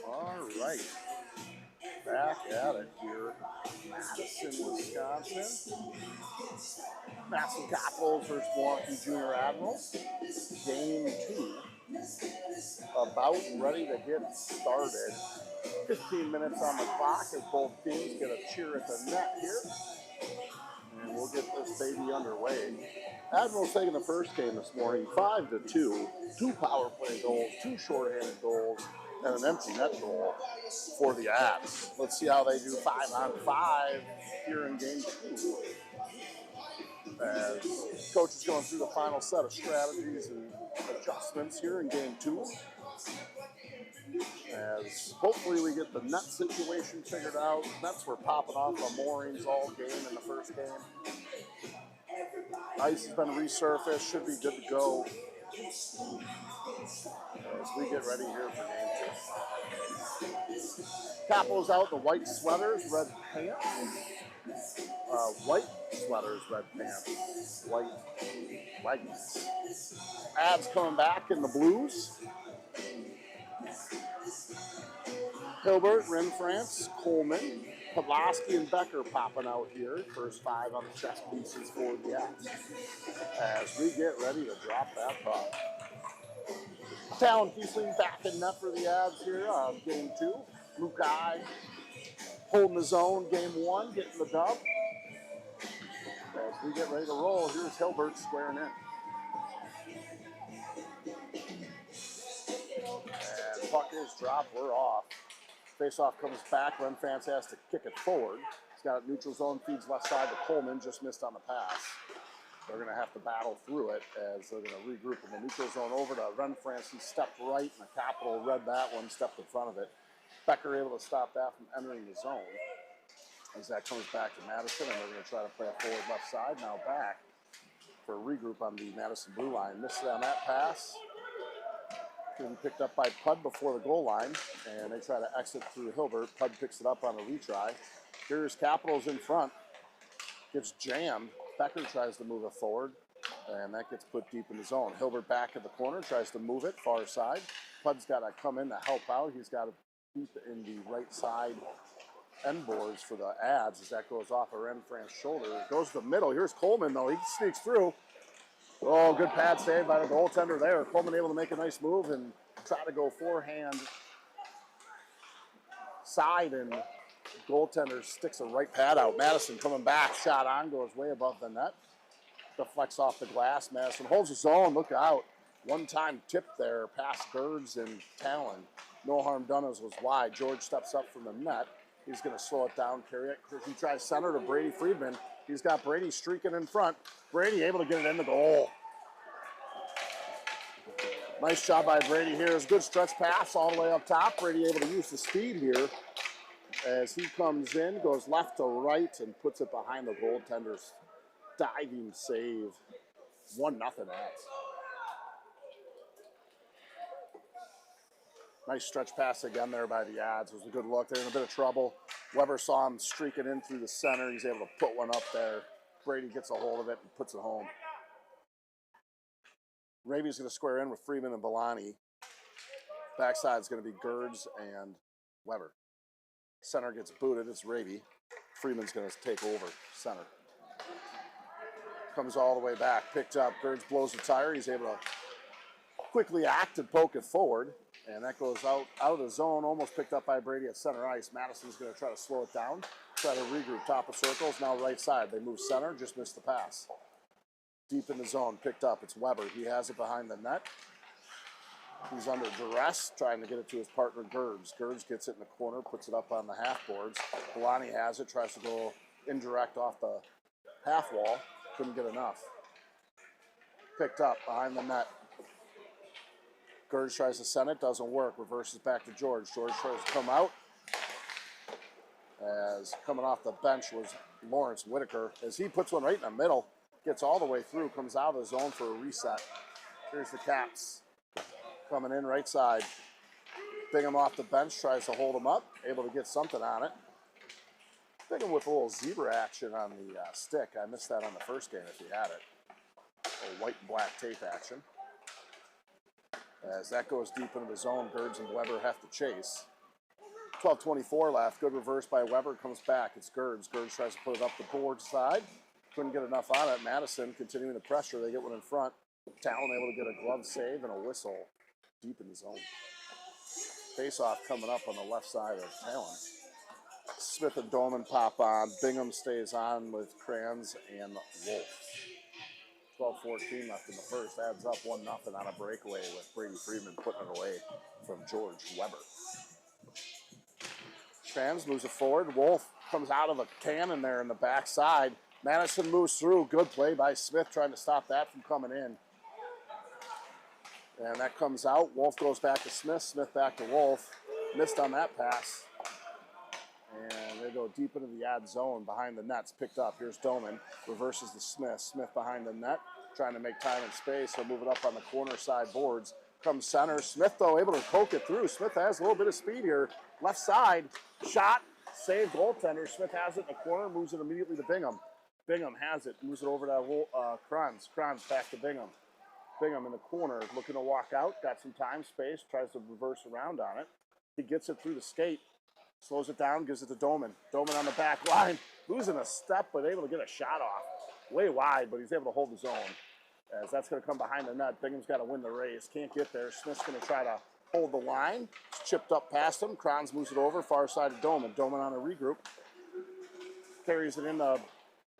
All right, back at it here. Madison, Wisconsin. Madison Capitals versus Milwaukee Junior Admirals. Game 2. About ready to get started. 15 minutes on the clock as both teams get a cheer at the net here. And we'll get this baby underway. Admirals taking the first game this morning 5-2. 2 power play goals, 2 shorthanded goals, and an empty net goal for the Ads. Let's see how they do 5-on-5 here in game 2. As coach is going through the final set of strategies and adjustments here in game 2. As hopefully we get the net situation figured out. Nets were popping off on moorings all game in the first game. Ice has been resurfaced, should be good to go as we get ready here for game 2. Capitals out the white sweaters, red pants. White sweaters, red pants, white leggings. Ads coming back in the blues. Hilbert, Renfrance, Coleman, Pavlovsky, and Becker popping out here. First 5 on the chess pieces for the Ads. As we get ready to drop that puck. Talon Kiesling back in net for the Ads here on game 2. Lukai holding his own game 1, getting the dub. As we get ready to roll, here's Hilbert squaring in. And puck is dropped, we're off. Faceoff comes back, Renfrance has to kick it forward. He's got it neutral zone, feeds left side to Coleman, just missed on the pass. They're going to have to battle through it as they're going to regroup in the neutral zone over to Renfrance. He stepped right, and the Capital read that one, stepped in front of it. Becker able to stop that from entering the zone. As that comes back to Madison, and they're going to try to play a forward left side. Now back for a regroup on the Madison blue line. Missed it on that pass. Going to be picked up by Pud before the goal line, and they try to exit through Hilbert. Pud picks it up on a retry. Here's Capitals in front. Gets jammed. Becker tries to move it forward, and that gets put deep in the zone. Hilbert back at the corner, tries to move it far side. Pud's got to come in to help out. He's got to deep in the right side end boards for the Ads as that goes off of Renfrance's shoulder. It goes to the middle. Here's Coleman, though. He sneaks through. Oh, good pad save by the goaltender there. Coleman able to make a nice move and try to go forehand side, and goaltender sticks a right pad out. Madison coming back, shot on, goes way above the net. Deflects off the glass. Madison holds his own, look out. One-time tip there, past Gerds and Talon. No harm done as was wide. George steps up from the net. He's going to slow it down, carry it. He tries center to Brady Friedman. He's got Brady streaking in front. Brady able to get it in the goal. Nice job by Brady here. It's a good stretch pass all the way up top. Brady able to use the speed here as he comes in, goes left to right, and puts it behind the goaltender's diving save. 1-0 Ads. Nice stretch pass again there by the Ads. It was a good look. They're in a bit of trouble. Weber saw him streaking in through the center. He's able to put one up there. Brady gets a hold of it and puts it home. Raby's going to square in with Freeman and Belani. Backside is going to be Gerds and Weber. Center gets booted. It's Raby. Freeman's going to take over center. Comes all the way back. Picked up. Gerds blows the tire. He's able to quickly act and poke it forward. And that goes out of the zone, almost picked up by Brady at center ice. Madison's going to try to slow it down, try to regroup top of circles. Now right side. They move center, just missed the pass. Deep in the zone, picked up. It's Weber. He has it behind the net. He's under duress, trying to get it to his partner, Gerds. Gerds gets it in the corner, puts it up on the half boards. Belani has it, tries to go indirect off the half wall. Couldn't get enough. Picked up behind the net. Gerds tries to send it, doesn't work. Reverses back to George. George tries to come out. As coming off the bench was Lawrence Whitaker. As he puts one right in the middle, gets all the way through, comes out of the zone for a reset. Here's the Caps coming in right side. Bingham off the bench, tries to hold him up, able to get something on it. Bingham with a little zebra action on the stick. I missed that on the first game if he had it. A little white and black tape action. As that goes deep into the zone, Gerds and Weber have to chase. 12:24 left. Good reverse by Weber. Comes back. It's Gerds. Gerds tries to put it up the board side. Couldn't get enough on it. Madison continuing the pressure. They get one in front. Talon able to get a glove save and a whistle deep in the zone. Face-off coming up on the left side of Talon. Smith and Dolman pop on. Bingham stays on with Kranz and Wolf. 12:14 left in the first. Adds up 1-0 on a breakaway with Brady Freeman putting it away from George Weber. Kranz moves it forward. Wolf comes out of a cannon there in the backside. Madison moves through. Good play by Smith trying to stop that from coming in. And that comes out. Wolf goes back to Smith. Smith back to Wolf. Missed on that pass. And they go deep into the ad zone behind the nets. Picked up. Here's Doman. Reverses to Smith. Smith behind the net. Trying to make time and space. He'll move it up on the corner side boards. Comes center. Smith, though, able to poke it through. Smith has a little bit of speed here. Left side. Shot. Save goaltender. Smith has it in the corner. Moves it immediately to Bingham. Bingham has it. Moves it over to Kranz. Kranz back to Bingham. Bingham in the corner, looking to walk out. Got some time, space. Tries to reverse around on it. He gets it through the skate. Slows it down, gives it to Doman. Doman on the back line. Losing a step, but able to get a shot off. Way wide, but he's able to hold his own. As that's going to come behind the net. Bingham's got to win the race. Can't get there. Smith's going to try to hold the line. It's chipped up past him. Kranz moves it over. Far side of Doman. Doman on a regroup. Carries it into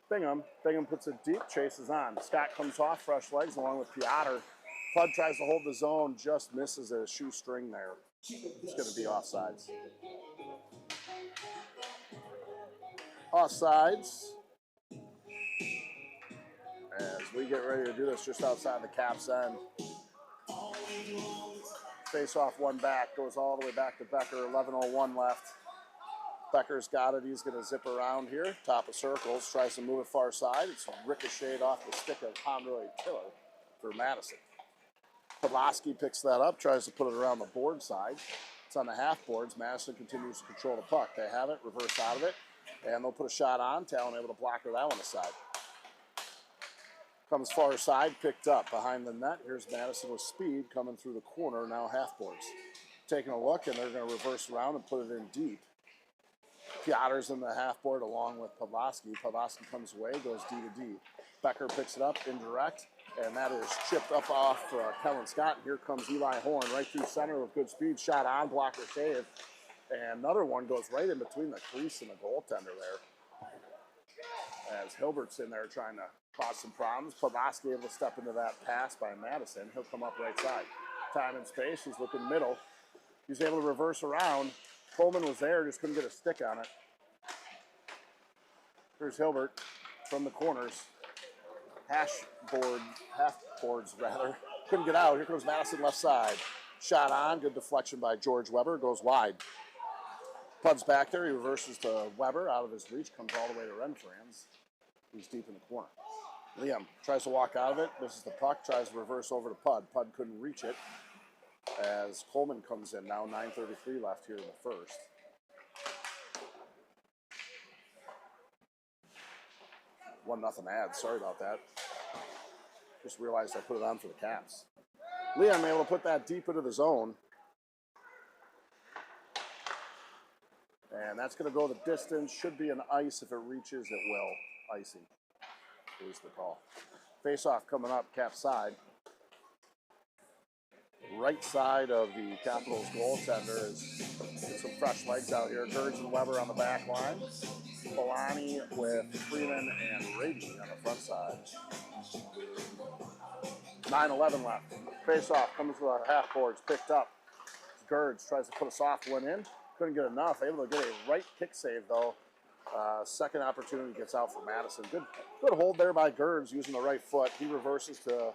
Bingham. Bingham puts it deep. Chases on. Scott comes off. Fresh legs along with Piotr. Pud tries to hold the zone. Just misses a shoestring there. It's going to be offsides. Offsides. As we get ready to do this just outside the Caps end. Face off one back, goes all the way back to Becker, 11:01 left. Becker's got it, he's gonna zip around here, top of circles, tries to move it far side. It's ricocheted off the stick of Pomeroy Tiller for Madison. Pavlovsky picks that up, tries to put it around the board side. It's on the half boards. Madison continues to control the puck. They have it, reverse out of it, and they'll put a shot on. Talon able to block her that one aside. Comes far side, picked up behind the net. Here's Madison with speed coming through the corner, now half boards. Taking a look, and they're going to reverse around and put it in deep. Piotr's in the half board along with Pavlovsky. Pavlovsky comes away, goes D to D. Becker picks it up, indirect, and that is chipped up off Kellen Scott. And here comes Eli Horn right through center with good speed. Shot on, blocker save. And another one goes right in between the crease and the goaltender there. As Hilbert's in there trying to cause some problems. Pavlovsky able to step into that pass by Madison. He'll come up right side. Time and space. He's looking middle. He's able to reverse around. Coleman was there, just couldn't get a stick on it. Here's Hilbert from the corners. Half boards rather. Couldn't get out. Here comes Madison left side. Shot on. Good deflection by George Weber. Goes wide. Pud's back there. He reverses to Weber out of his reach. Comes all the way to Renfranz. He's deep in the corner. Liam tries to walk out of it. Misses the puck. Tries to reverse over to Pud. Pud couldn't reach it. As Coleman comes in now. 9:33 left here in the first. One nothing ad. Sorry about that. Just realized I put it on for the Caps. Liam able to put that deep into the zone. And that's going to go the distance. Should be an ice. If it reaches, it will. Icing is the call. Face-off coming up, Cap side. Right side of the Capitals goaltender is some fresh legs out here. Gerds and Weber on the back line. Bolani with Freeman and Rady on the front side. 9:11 left. Face-off comes to the half boards, picked up. Gerds tries to put a soft one in. Couldn't get enough. Able to get a right kick save, though. Second opportunity gets out for Madison. Good hold there by Gerds using the right foot. He reverses to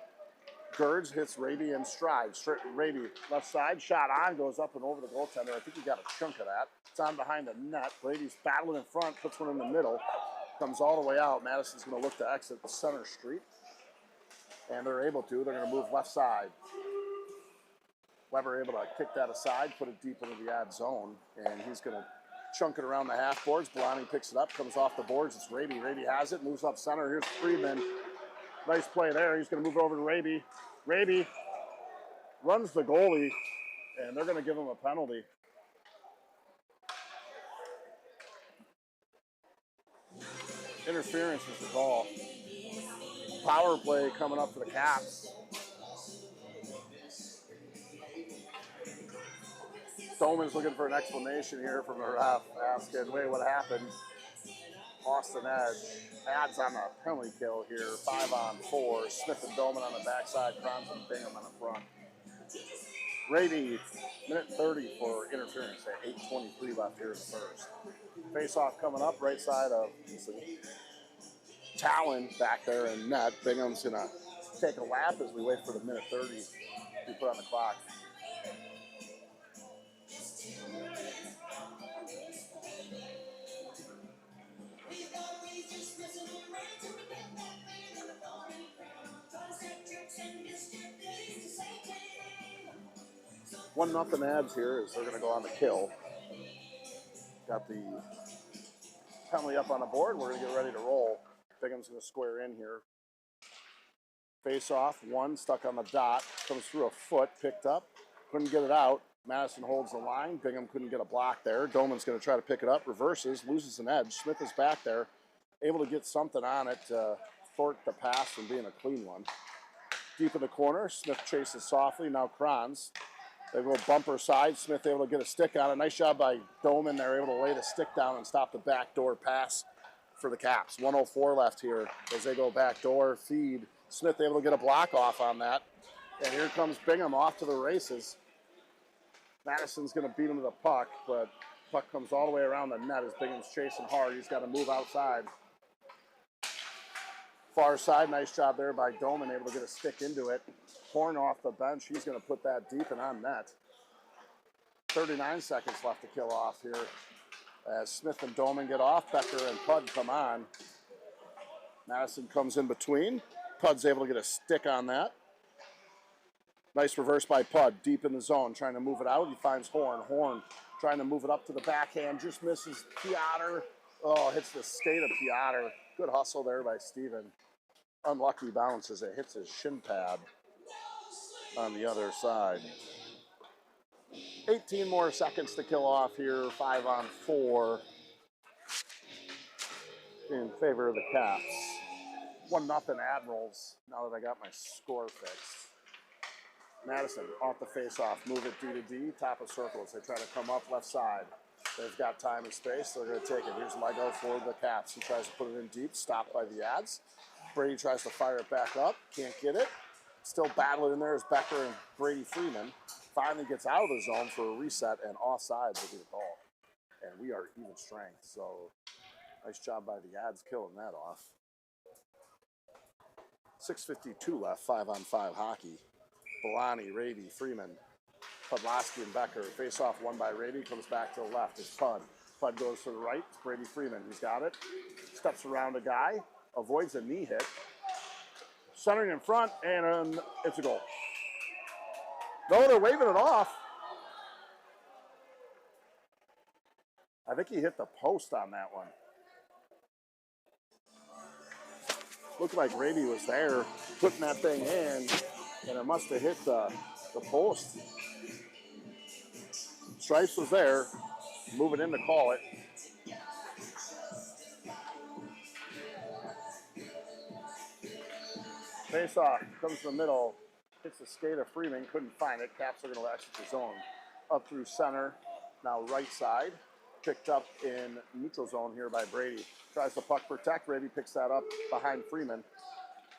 Gerds, hits Rady in stride. Rady left side, shot on, goes up and over the goaltender. I think he got a chunk of that. It's on behind the net. Brady's battling in front, puts one in the middle. Comes all the way out. Madison's going to look to exit the center street. And they're able to. They're going to move left side. Weber able to kick that aside, put it deep into the ad zone, and he's going to chunk it around the half boards. Bolani picks it up, comes off the boards. It's Rady. Rady has it, moves up center. Here's Freeman. Nice play there. He's going to move it over to Rady. Rady runs the goalie, and they're going to give him a penalty. Interference is the call. Power play coming up for the Caps. Stoneman's looking for an explanation here from the ref, asking, wait, what happened? Austin Edge adds on a penalty kill here, 5-on-4. Smith and Doman on the backside, Kranz and Bingham on the front. Rady, minute 30 for interference at 8:23 left here in the first. Face-off coming up, right side of Talon back there in net. Bingham's going to take a lap as we wait for the minute 30 to be put on the clock. One nothing Abs here as they're going to go on the kill. Got the penalty up on the board. We're going to get ready to roll. Bingham's going to square in here. Face off, one stuck on the dot. Comes through a foot, picked up. Couldn't get it out. Madison holds the line. Bingham couldn't get a block there. Doman's going to try to pick it up. Reverses, loses an edge. Smith is back there. Able to get something on it to thwart the pass from being a clean one. Deep in the corner, Smith chases softly. Now Kranz. They go bumper side. Smith able to get a stick on it. Nice job by Doman. They're able to lay the stick down and stop the backdoor pass for the Caps. 1:04 left here as they go backdoor feed. Smith able to get a block off on that. And here comes Bingham off to the races. Madison's going to beat him to the puck, but puck comes all the way around the net as Bingham's chasing hard. He's got to move outside. Far side, nice job there by Doman, able to get a stick into it. Horn off the bench, he's going to put that deep and on net. 39 seconds left to kill off here. As Smith and Doman get off, Becker and Pud come on. Madison comes in between. Pud's able to get a stick on that. Nice reverse by Pud, deep in the zone, trying to move it out. He finds Horn. Horn trying to move it up to the backhand, just misses Piotr. Oh, hits the skate of Piotr. Good hustle there by Steven. Unlucky bounce as it hits his shin pad on the other side. 18 more seconds to kill off here. 5-on-4 in favor of the Caps. 1-0 Admirals now that I got my score fixed. Madison off the face-off. Move it D to D. Top of circles. They try to come up left side. They've got time and space. They're going to take it. Here's Lego for the Caps. He tries to put it in deep. Stopped by the Ads. Brady tries to fire it back up. Can't get it. Still battling in there is Becker and Brady Freeman. Finally gets out of the zone for a reset, and offside will be the call. And we are even strength. So nice job by the Ads killing that off. 6:52 left. 5-on-5 hockey. Bolani, Rady, Freeman, Pudlowski, and Becker. Face off one by Rady, comes back to the left. It's Pud. Pud goes to the right. It's Brady Freeman. He's got it. Steps around a guy. Avoids a knee hit. Centering in front, and it's a goal. No, they're waving it off. I think he hit the post on that one. Looked like Rady was there putting that thing in, and it must have hit the post. Stripes was there, moving in to call it. Face off, comes to the middle, hits the skate of Freeman, couldn't find it. Caps are going to exit the zone. Up through center, now right side. Picked up in neutral zone here by Brady. Tries to puck protect. Brady picks that up behind Freeman.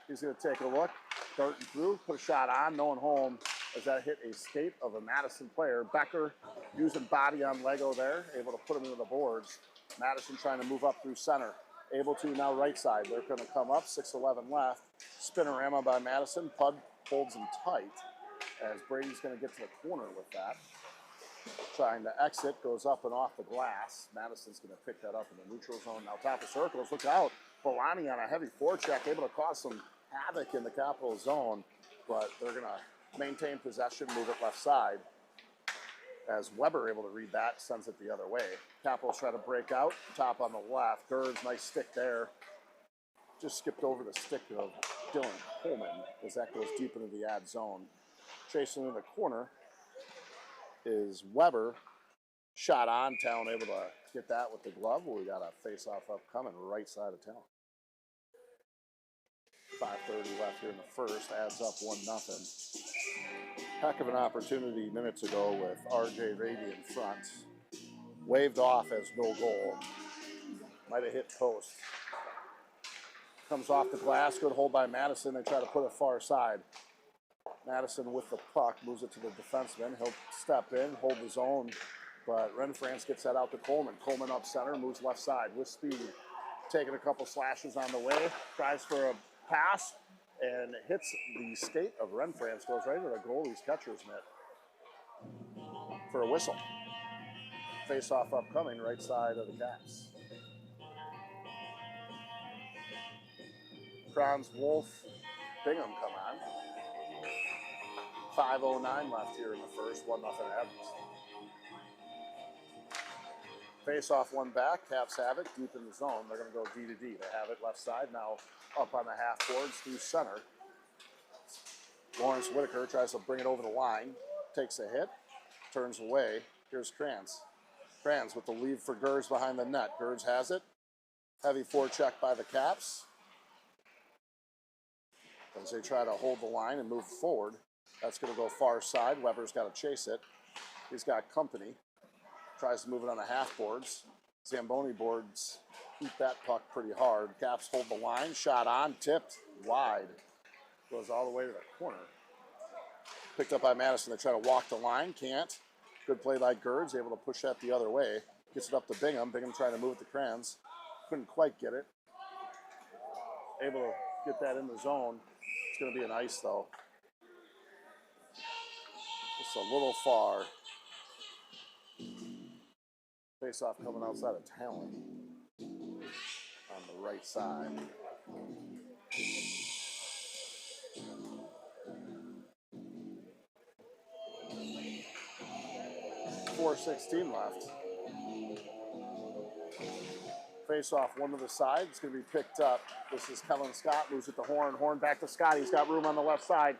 He's going to take a look, darting through, put a shot on, no one home as that hit a skate of a Madison player. Becker using body on Lego there, able to put him into the boards. Madison trying to move up through center. Able to now right side. They're going to come up, 6:11 left. Spinorama by Madison. Pud holds him tight as Brady's going to get to the corner with that. Trying to exit, goes up and off the glass. Madison's going to pick that up in the neutral zone. Now top of circles, look out. Bolani on a heavy forecheck, able to cause some havoc in the Capital zone, but they're going to maintain possession, move it left side. As Weber able to read that, sends it the other way. Capitals try to break out, top on the left. Gerd's nice stick there. Just skipped over the stick of Dylan Coleman as that goes deep into the ad zone. Chasing in the corner is Weber. Shot on, Talon able to get that with the glove. We got a face-off upcoming, right side of Talon. 5:30 left here in the first, adds up 1-0. Heck of an opportunity minutes ago with RJ Rady in front. Waved off as no goal. Might have hit post. Comes off the glass, good hold by Madison. They try to put it far side. Madison with the puck, moves it to the defenseman. He'll step in, hold his own, but Renfrance gets that out to Coleman. Coleman up center, moves left side with speed. Taking a couple slashes on the way, tries for a pass, and hits the skate of Renfrance, goes right into the goalie's catcher's mitt for a whistle. Face-off upcoming, right side of the Caps. Kranz, Wolf, Bingham come on. 5:09 left here in the first, 1-0 Admirals. Face-off one back, Caps have it, deep in the zone. They're going to go D to D. They have it left side, now up on the half boards through center. Lawrence Whitaker tries to bring it over the line, takes a hit, turns away. Here's Kranz. Kranz with the lead for Gers behind the net. Gers has it. Heavy forecheck by the Caps. As they try to hold the line and move forward. That's going to go far side. Weber's got to chase it. He's got company. Tries to move it on the half boards. Zamboni boards eat that puck pretty hard. Caps hold the line. Shot on, tipped, wide. Goes all the way to the corner. Picked up by Madison. They try to walk the line. Can't. Good play by Gers. Able to push that the other way. Gets it up to Bingham. Bingham trying to move it to Kranz. Couldn't quite get it. Able to get that in the zone. It's going to be an ice, though. Just a little far. Face-off coming outside of Talon on the right side. 4:16 left. Face-off one to the side. It's going to be picked up. This is Kellen Scott. Moves it to Horn. Horn back to Scott. He's got room on the left side.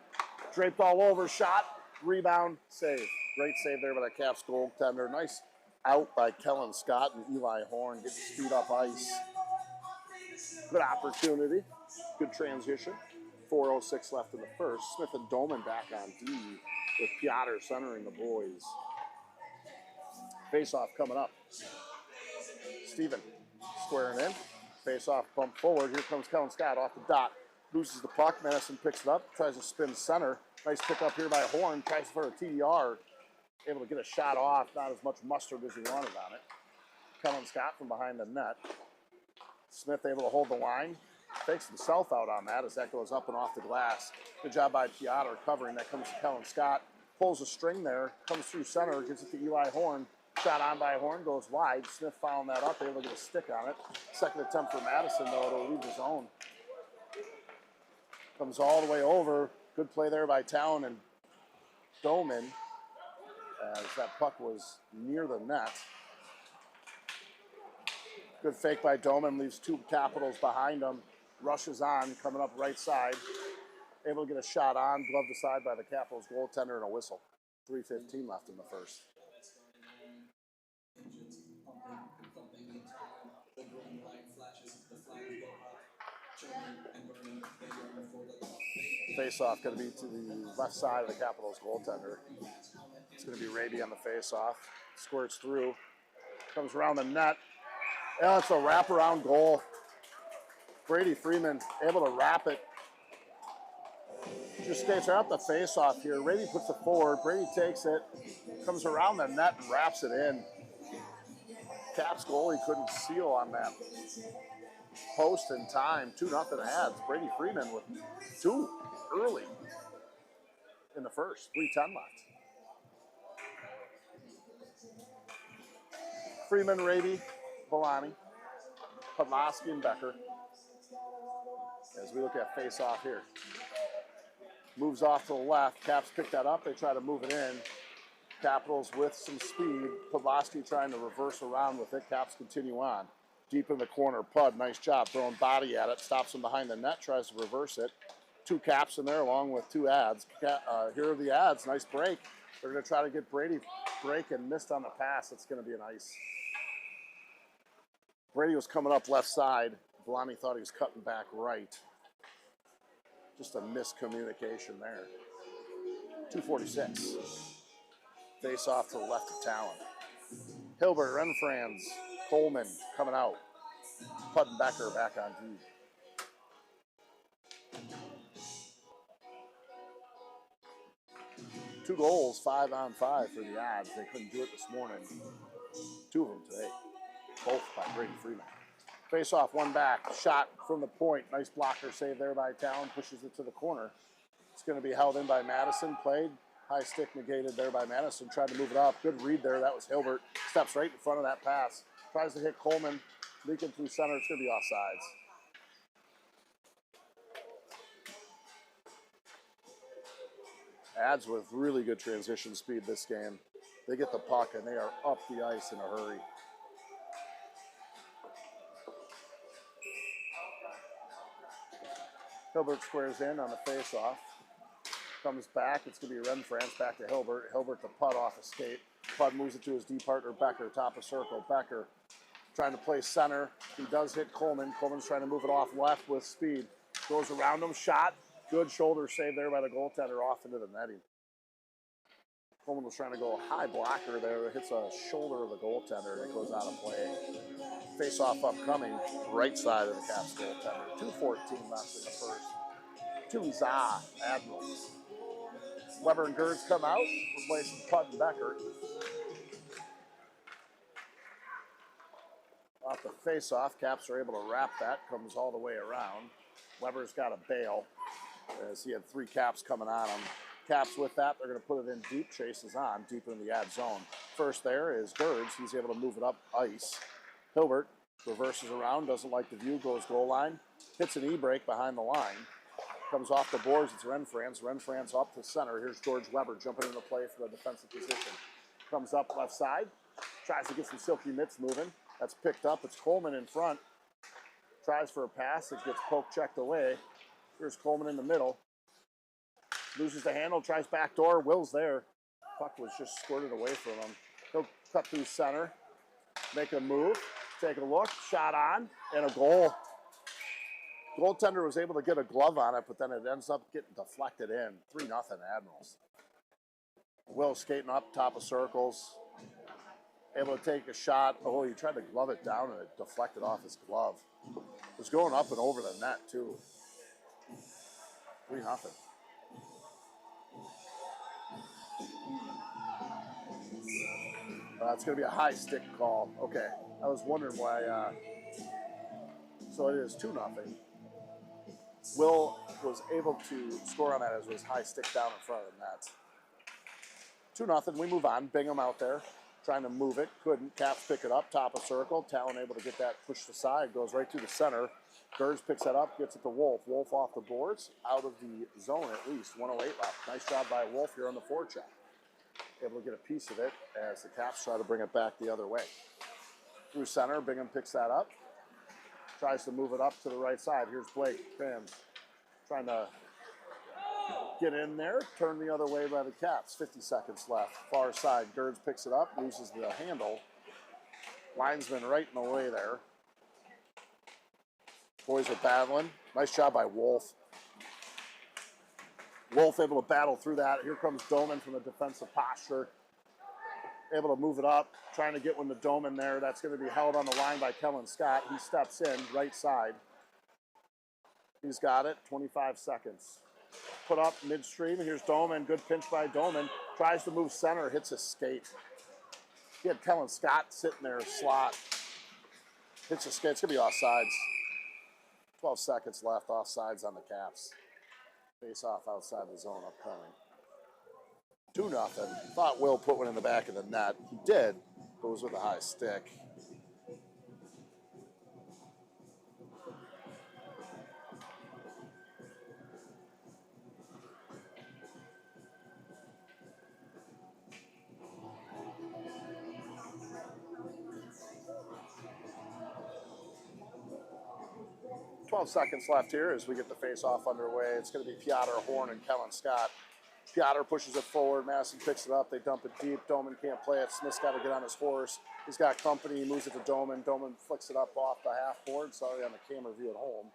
Draped all over. Shot. Rebound. Save. Great save there by the Caps goaltender. Nice out by Kellen Scott and Eli Horn. Getting speed up ice. Good opportunity. Good transition. 4:06 left in the first. Smith and Doman back on D with Piotr centering the boys. Face-off coming up. Steven squaring in. Face-off bump forward. Here comes Kellen Scott off the dot. Loses the puck. Madison picks it up. Tries to spin center. Nice pick up here by Horn. Tries for a TDR. Able to get a shot off. Not as much mustard as he wanted on it. Kellen Scott from behind the net. Smith able to hold the line. Takes himself out on that as that goes up and off the glass. Good job by Piotr covering. That comes to Kellen Scott. Pulls a string there. Comes through center. Gives it to Eli Horn. Shot on by Horn. Goes wide. Smith fouled that up. Able to get a stick on it. Second attempt for Madison, though. It'll leave the zone. Comes all the way over. Good play there by Talon and Doman as that puck was near the net. Good fake by Doman. Leaves two Capitals behind him. Rushes on. Coming up right side. Able to get a shot on. Gloved aside by the Capitals goaltender and a whistle. 3:15 left in the first. Face-off going to be to the left side of the Capitals goaltender. It's going to be Raby on the face-off. Squirts through. Comes around the net. Yeah, it's a wraparound goal. Brady Freeman able to wrap it. Just skates right up the face-off here. Raby puts it forward. Brady takes it. Comes around the net and wraps it in. Caps goalie couldn't seal on that post in time. 2-0 Ads. Brady Freeman with two early in the first. 3:10 left. Freeman, Raby, Bolani, Podlasky, and Becker. As we look at face-off here. Moves off to the left. Caps pick that up. They try to move it in. Capitals with some speed. Podlasky trying to reverse around with it. Caps continue on. Deep in the corner. Pud, nice job throwing body at it. Stops him behind the net. Tries to reverse it. Two Caps in there along with two Ads. Here are the Ads. Nice break. They're going to try to get Brady break and missed on the pass. It's going to be an ice. Brady was coming up left side. Vellani thought he was cutting back right. Just a miscommunication there. 2:46. Face off to the left of Talon. Hilbert, Renfranz, Coleman coming out. Puttenbecker back on D. Two goals, 5-on-5 for the Ads. They couldn't do it this morning. Two of them today. Both by Brady Freeman. Face off, one back. Shot from the point. Nice blocker save there by Talon. Pushes it to the corner. It's going to be held in by Madison. Played. High stick negated there by Madison. Tried to move it up. Good read there. That was Hilbert. Steps right in front of that pass. Tries to hit Coleman. Leaking through center. It's going to be offsides. Ads with really good transition speed this game. They get the puck and they are up the ice in a hurry. Hilbert squares in on the face-off. Comes back. It's going to be Renfranz back to Hilbert. Hilbert the putt off escape. Putt moves it to his D partner Becker. Top of circle. Becker trying to play center. He does hit Coleman. Coleman's trying to move it off left with speed. Goes around him. Shot. Good shoulder save there by the goaltender off into the netting. Coleman was trying to go a high blocker there. It hits a shoulder of the goaltender and it goes out of play. Face-off upcoming. Right side of the Caps goaltender. 2:14 left in the first. To Za, Admirals. Weber and Gerds come out, replacing Puttenbecker. Off the face-off, Caps are able to wrap that, comes all the way around. Weber's got a bail, as he had three Caps coming on him. Caps with that, they're going to put it in deep, chases on, deep in the ad zone. First there is Gerds, he's able to move it up ice. Hilbert reverses around, doesn't like the view, goes goal line, hits an E-break behind the line. Comes off the boards, it's Renfranz. Renfranz up to center. Here's George Weber jumping into play for the defensive position. Comes up left side. Tries to get some silky mitts moving. That's picked up. It's Coleman in front. Tries for a pass. It gets poke checked away. Here's Coleman in the middle. Loses the handle. Tries backdoor. Will's there. Puck was just squirted away from him. He'll cut through center. Make a move. Take a look. Shot on. And a goal. Goaltender was able to get a glove on it, but then it ends up getting deflected in. 3-0 Admirals. Will skating up, top of circles. Able to take a shot. Oh, he tried to glove it down and it deflected off his glove. It was going up and over the net, too. 3-0. It's going to be a high stick call. Okay, I was wondering why. So it is 2-0. Will was able to score on that as his high stick down in front of the net. 2-0. We move on. Bingham out there trying to move it. Couldn't. Caps pick it up. Top of circle. Talon able to get that pushed aside. Goes right through the center. Gerds picks that up. Gets it to Wolf. Wolf off the boards. Out of the zone at least. 1:08 left. Nice job by Wolf here on the forecheck. Able to get a piece of it as the Caps try to bring it back the other way. Through center. Bingham picks that up. Tries to move it up to the right side. Here's Blake Crams trying to get in there. Turn the other way by the Caps. 50 seconds left. Far side. Gerds picks it up. Loses the handle. Linesman right in the way there. Boys are battling. Nice job by Wolf. Wolf able to battle through that. Here comes Doman from the defensive posture. Able to move it up, trying to get one to Doman there. That's going to be held on the line by Kellen Scott. He steps in, right side. He's got it, 25 seconds. Put up midstream, here's Doman. Good pinch by Doman. Tries to move center, hits his skate. He had Kellen Scott sitting there, slot. Hits his skate, it's going to be offsides. 12 seconds left, offsides on the Caps. Face off outside the zone upcoming. 2-0. Thought Will put one in the back of the net. He did, but it was with a high stick. Seconds left here as we get the face-off underway. It's going to be Piotr Horn and Kellen Scott Piotr pushes it forward. Madison picks it up. They dump it deep. Doman can't play it. Smith's got to get on his horse. He's got company. He moves it to Doman. Doman flicks it up off the half board. Sorry on the camera view at home.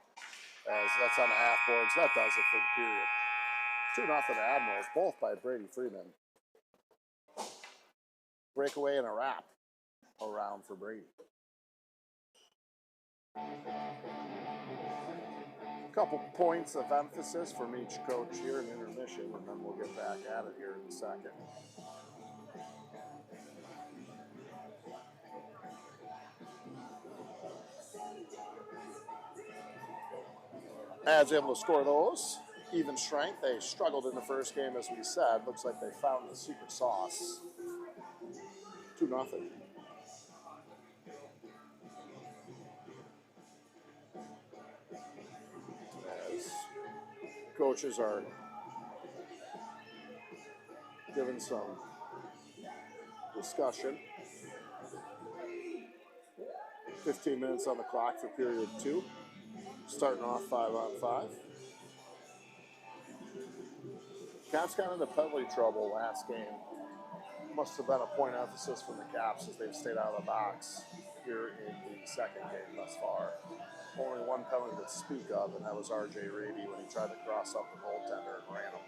As that's on the half boards. That does it for the period. 2-0 Admirals, both by Brady Freeman. Breakaway and a wrap around for Brady. Couple points of emphasis from each coach here in intermission, and then we'll get back at it here in a second. Ad's able to score those. Even strength. They struggled in the first game, as we said. Looks like they found the secret sauce. 2-0. As coaches are giving some discussion. 15 minutes on the clock for period 2. Starting off 5-on-5. Caps got into penalty trouble last game. Must have been a point of emphasis from the Caps as they've stayed out of the box here in the second game thus far. Only one penalty to speak of, and that was R.J. Raby when he tried to cross up the goaltender and ran him.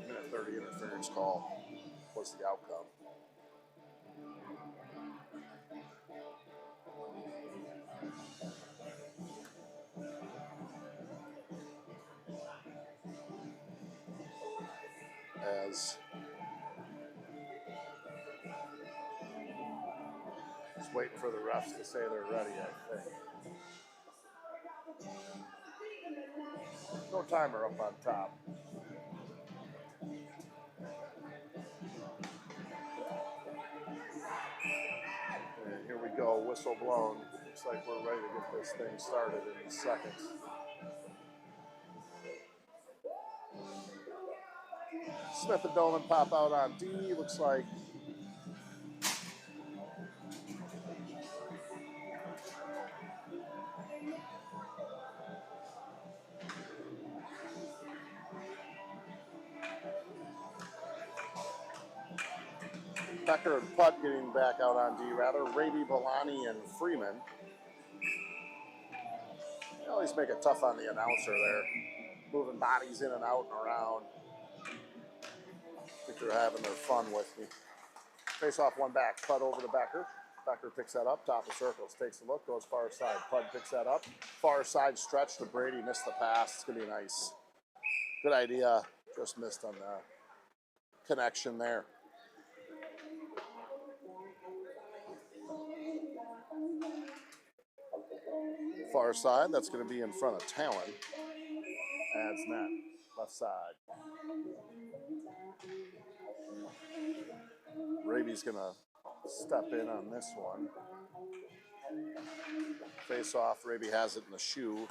Minute 30 interference call was the outcome. As just waiting for the refs to say they're ready, I think. No timer up on top. And here we go, whistle blown. Looks like we're ready to get this thing started in a second. Smith and Dolan pop out on D. Looks like Becker and Putt getting back out on D, rather. Raby, Balani, and Freeman. They always make it tough on the announcer there. Moving bodies in and out and around. I think they're having their fun with me. Face off one back. Putt over to Becker. Becker picks that up. Top of circles. Takes a look. Goes far side. Putt picks that up. Far side stretch to Brady. Missed the pass. It's going to be nice. Good idea. Just missed on the connection there. Far side. That's going to be in front of Talon. Adds net. Left side. Raby's going to step in on this one. Face off. Raby has it in the shoe.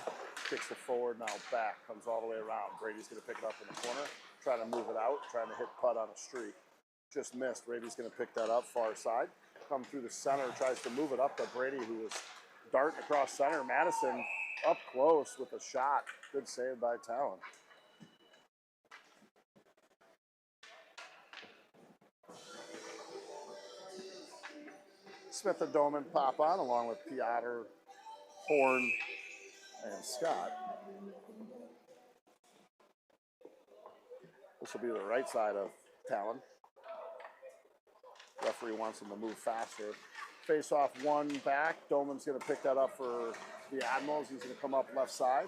Kicks it forward. Now back. Comes all the way around. Brady's going to pick it up in the corner. Trying to move it out. Trying to hit Putt on a streak. Just missed. Raby's going to pick that up. Far side. Come through the center. Tries to move it up to Brady, who is darting across center. Madison up close with a shot. Good save by Talon. Smith and Doman pop on along with Piotr, Horn, and Scott. This will be the right side of Talon. Referee wants him to move faster. Face off one back. Doman's going to pick that up for the Admirals. He's going to come up left side.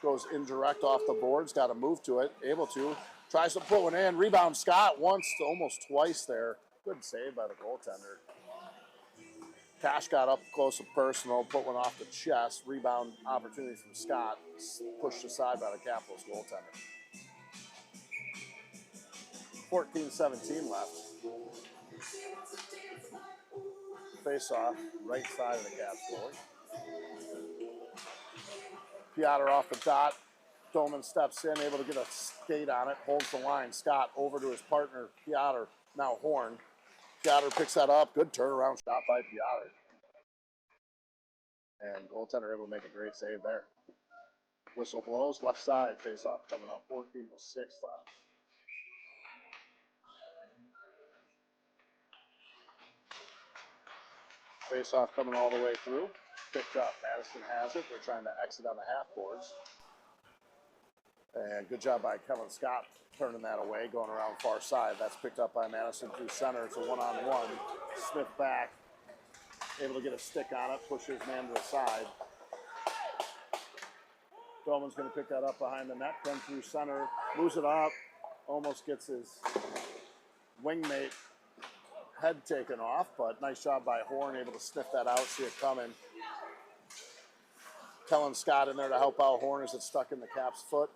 Goes indirect off the boards. Got to move to it. Able to. Tries to put one in. Rebound Scott once, almost twice there. Good save by the goaltender. Cash got up close and personal. Put one off the chest. Rebound opportunity from Scott. Pushed aside by the Capitals goaltender. 14-17 left. Face off, right side of the Caps goalie. Piotr off the dot. Doman steps in, able to get a skate on it, holds the line. Scott over to his partner, Piotr, now Horn. Piotr picks that up. Good turnaround shot by Piotr. And goaltender able to make a great save there. Whistle blows, left side, face off coming up, 14 to 6 left. Face off coming all the way through, picked up. Madison has it. They're trying to exit on the half boards. And good job by Kevin Scott turning that away, going around far side. That's picked up by Madison through center. It's a one-on-one. Smith back, able to get a stick on it, pushes man to the side. Dolman's going to pick that up behind the net, then through center, moves it up, almost gets his wingmate head taken off, but nice job by Horn, able to sniff that out, see it coming. Kellen Scott in there to help out Horn as it's stuck in the Caps' foot.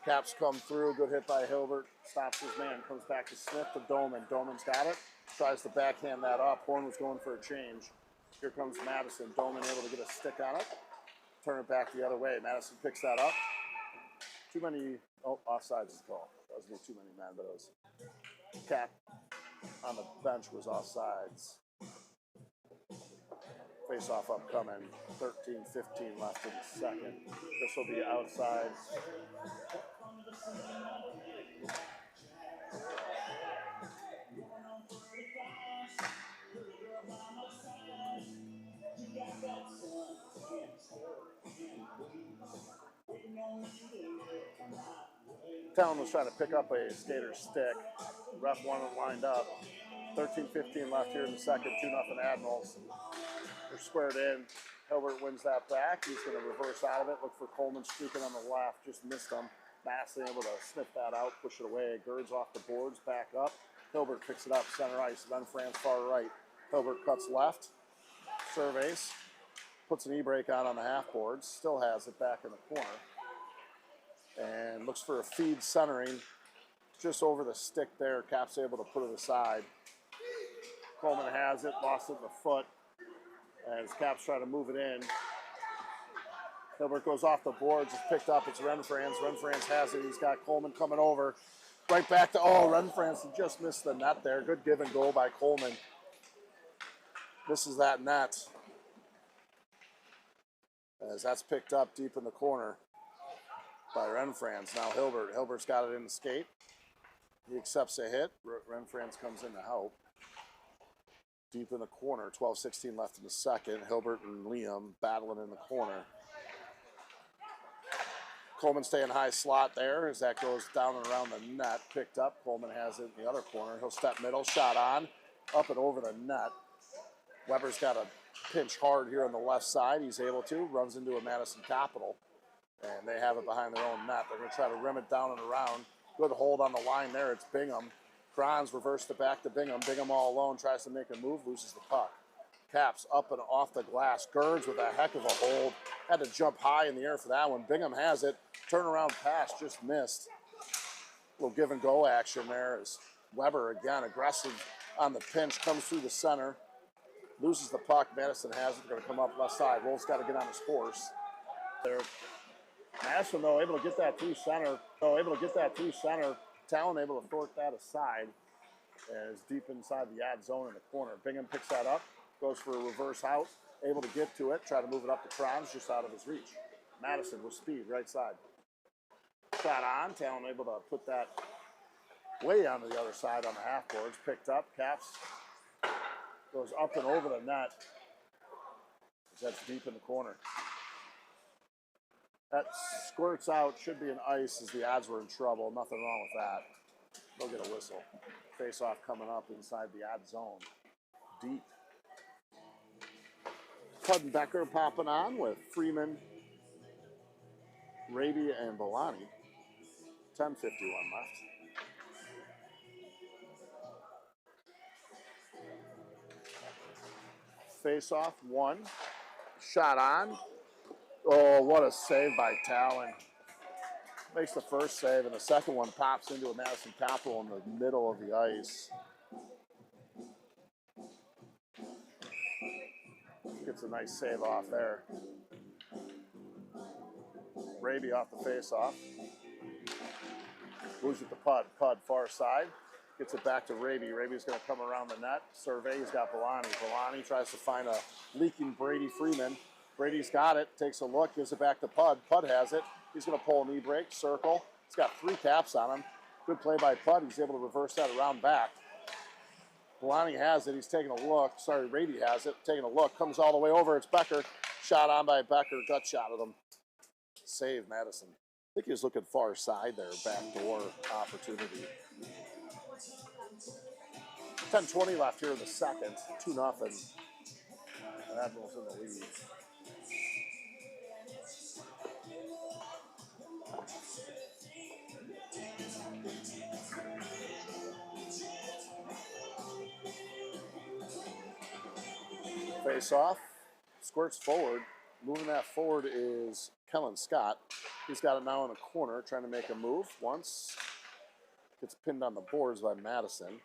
Caps come through, good hit by Hilbert, stops his man, comes back to Smith to Dolman. Dolman's got it, tries to backhand that up. Horn was going for a change. Here comes Madison. Dolman able to get a stick on it. Turn it back the other way. Madison picks that up. Too many, offsides is called. That wasn't too many men, but it was Cap on the bench was offsides. Face off upcoming. 13-15 left in the second. This will be outside. Talon was trying to pick up a skater's stick. Ref wanted lined up. 13-15 left here in the second. 2-0 Admirals. They're squared in. Hilbert wins that back. He's going to reverse out of it. Look for Coleman streaking on the left. Just missed him. Madison able to sniff that out, push it away. Girds off the boards, back up. Hilbert picks it up, center ice. Then France far right. Hilbert cuts left. Surveys. Puts an e-brake on the half boards. Still has it back in the corner. And looks for a feed centering just over the stick there. Cap's able to put it aside. Coleman has it, lost it in the foot as Cap's trying to move it in. Hilbert goes off the boards, it's picked up, it's Renfrans. Renfrans has it, he's got Coleman coming over. Right back to, Renfrans just missed the net there. Good give and go by Coleman. Misses that net. As that's picked up deep in the corner by Renfrans. Now Hilbert's got it in the skate. He accepts a hit. Renfrans comes in to help. Deep in the corner, 12-16 left in the second. Hilbert and Liam battling in the corner. Coleman staying high slot there as that goes down and around the net. Picked up. Coleman has it in the other corner. He'll step middle, shot on, up and over the net. Weber's got a pinch hard here on the left side. He's able to, runs into a Madison Capital. And they have it behind their own net. They're going to try to rim it down and around. Good hold on the line there. It's Bingham. Kranz reversed it back to Bingham. Bingham all alone, tries to make a move, loses the puck. Caps up and off the glass. Girds with a heck of a hold. Had to jump high in the air for that one. Bingham has it. Turnaround pass just missed. A little give and go action there as Weber again aggressive on the pinch. Comes through the center. Loses the puck. Madison has it. They're going to come up left side. Wolf's got to get on his horse. There. Madison, though, able to get that through center. Talon able to thwart that aside as deep inside the ad zone in the corner. Bingham picks that up, goes for a reverse out, able to get to it, try to move it up to Kranz, just out of his reach. Madison with speed, right side. Shot on, Talon able to put that way onto the other side on the half boards. Picked up, Caps goes up and over the net. That's deep in the corner. That squirts out, should be an ice as the odds were in trouble. Nothing wrong with that. They'll get a whistle. Face off coming up inside the odd zone. Deep. Becker popping on with Freeman, Raby, and Bolani. 10:51 left. Face off, one. Shot on. Oh, what a save by Talon. Makes the first save, and the second one pops into a Madison Capital in the middle of the ice. Gets a nice save off there. Raby off the face-off. Moves with the Pud far side. Gets it back to Raby. Raby's going to come around the net. Survey, he's got Bolani. Bolani tries to find a leaking Brady Freeman. Brady's got it, takes a look, gives it back to Pud. Pud has it. He's going to pull a knee break, circle. He's got 3 caps on him. Good play by Pud. He's able to reverse that around back. Bellani has it. He's taking a look. Sorry, Brady has it. Taking a look. Comes all the way over. It's Becker. Shot on by Becker. Gut shot at him. Save Madison. I think he was looking far side there. Backdoor opportunity. 10:20 left here in the second. 2-0. Admirals in the lead. Face off. Squirts forward. Moving that forward is Kellen Scott. He's got it now in the corner, trying to make a move. Once. Gets pinned on the boards by Madison.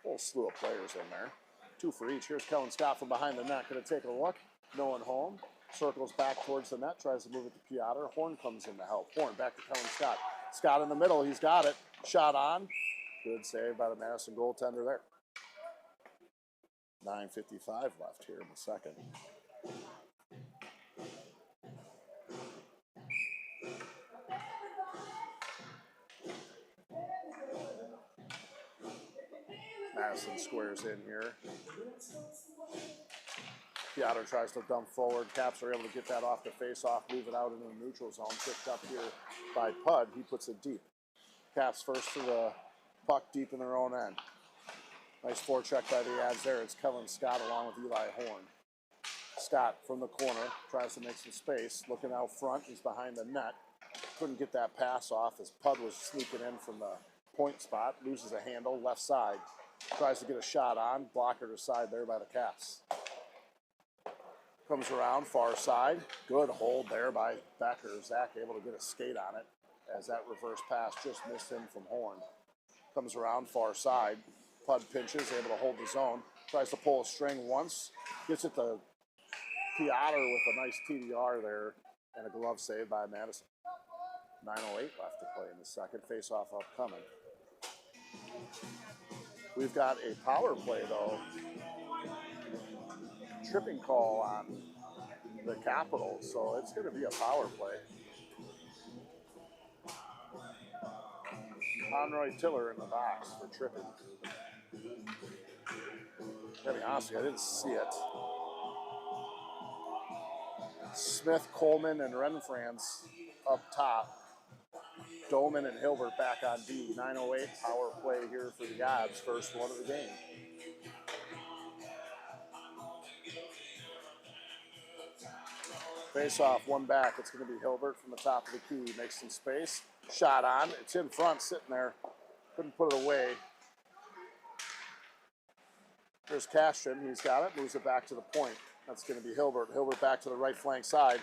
Whole slew of players in there. 2 for each. Here's Kellen Scott from behind the net. Going to take a look. No one home. Circles back towards the net. Tries to move it to Piotr. Horn comes in to help. Horn back to Kellen Scott. Scott in the middle. He's got it. Shot on. Good save by the Madison goaltender there. 9:55 left here in the second. Madison squares in here. Piotr tries to dump forward. Caps are able to get that off the face-off, move it out into the neutral zone. Picked up here by Pud. He puts it deep. Caps first to the puck deep in their own end. Nice forecheck by the Ads there. It's Kellen Scott along with Eli Horn. Scott from the corner tries to make some space. Looking out front. He's behind the net. Couldn't get that pass off as Pud was sneaking in from the point spot. Loses a handle left side. Tries to get a shot on. Blocker to side there by the Caps. Comes around far side. Good hold there by Becker. Zach able to get a skate on it as that reverse pass just missed him from Horn. Comes around far side. Pud pinches, able to hold the zone. Tries to pull a string once. Gets it to Piotr with a nice TDR there and a glove save by Madison. 9:08 left to play in the second. Face-off upcoming. We've got a power play, though. Tripping call on the Capitals, so it's going to be a power play. Conroy Tiller in the box for tripping. To be honest with you, I didn't see it. Smith, Coleman, and Renfrans up top. Doman and Hilbert back on D. 9:08 power play here for the Odds. First one of the game. Face off, one back. It's going to be Hilbert from the top of the key. Makes some space. Shot on. It's in front, sitting there. Couldn't put it away. There's Castron. He's got it. Moves it back to the point. That's going to be Hilbert. Hilbert back to the right flank side.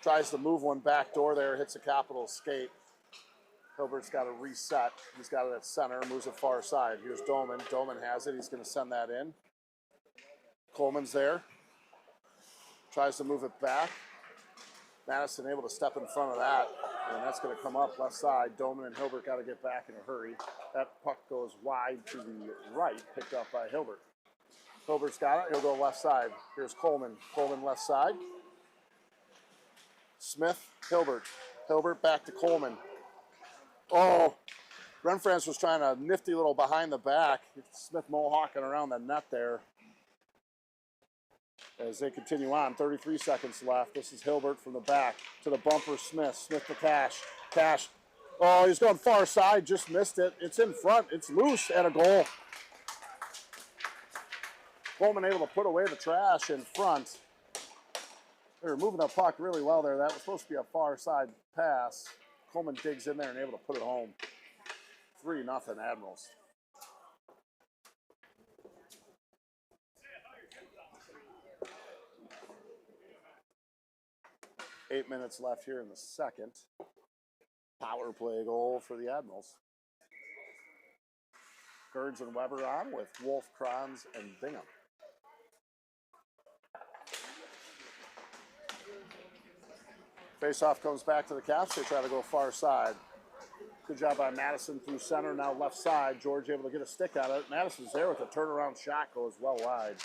Tries to move one back door there. Hits a Capital skate. Hilbert's got to reset. He's got it at center. Moves it far side. Here's Doman. Doman has it. He's going to send that in. Coleman's there. Tries to move it back. Madison able to step in front of that, and that's going to come up left side. Doman and Hilbert got to get back in a hurry. That puck goes wide to the right, picked up by Hilbert. Hilbert's got it. He'll go left side. Here's Coleman. Coleman left side. Smith, Hilbert. Hilbert back to Coleman. Oh, Renfrans was trying a nifty little behind the back. Smith mohawking around the net there. As they continue on, 33 seconds left. This is Hilbert from the back to the bumper. Smith. Smith to Cash. Cash. Oh, he's going far side. Just missed it. It's in front. It's loose and a goal. Coleman able to put away the trash in front. They were moving the puck really well there. That was supposed to be a far side pass. Coleman digs in there and able to put it home. 3-0 Admirals. Eight minutes left here in the second. Power play goal for the Admirals. Gerds and Weber on with Wolf, Kranz, and Bingham. Face-off comes back to the Caps. They try to go far side. Good job by Madison through center, now left side. George able to get a stick out of it. Madison's there with a turnaround shot, goes well wide.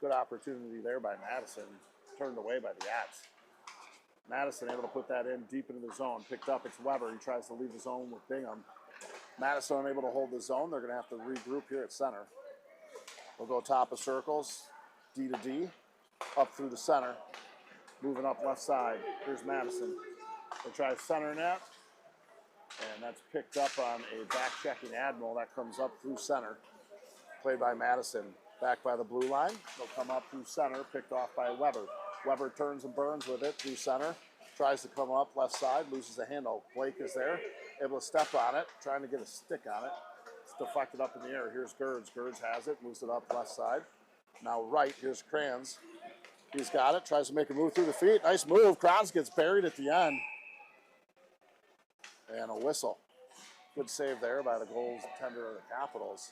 Good opportunity there by Madison. turned away by the Ads. Madison able to put that in deep into the zone. Picked up, it's Weber. He tries to leave the zone with Bingham. Madison unable to hold the zone. They're going to have to regroup here at center. We'll go top of circles, D to D, up through the center. Moving up left side. Here's Madison. They try center net, and that's picked up on a back-checking Admiral. That comes up through center. Played by Madison. Back by the blue line. They'll come up through center, picked off by Weber. Weber turns and burns with it through center. Tries to come up left side, loses the handle. Blake is there, able to step on it, trying to get a stick on it. It's deflected up in the air. Here's Gerds. Gerds has it, moves it up left side. Now right, here's Kranz. He's got it, tries to make a move through the feet. Nice move. Kranz gets buried at the end. And a whistle. Good save there by the goaltender of the Capitals.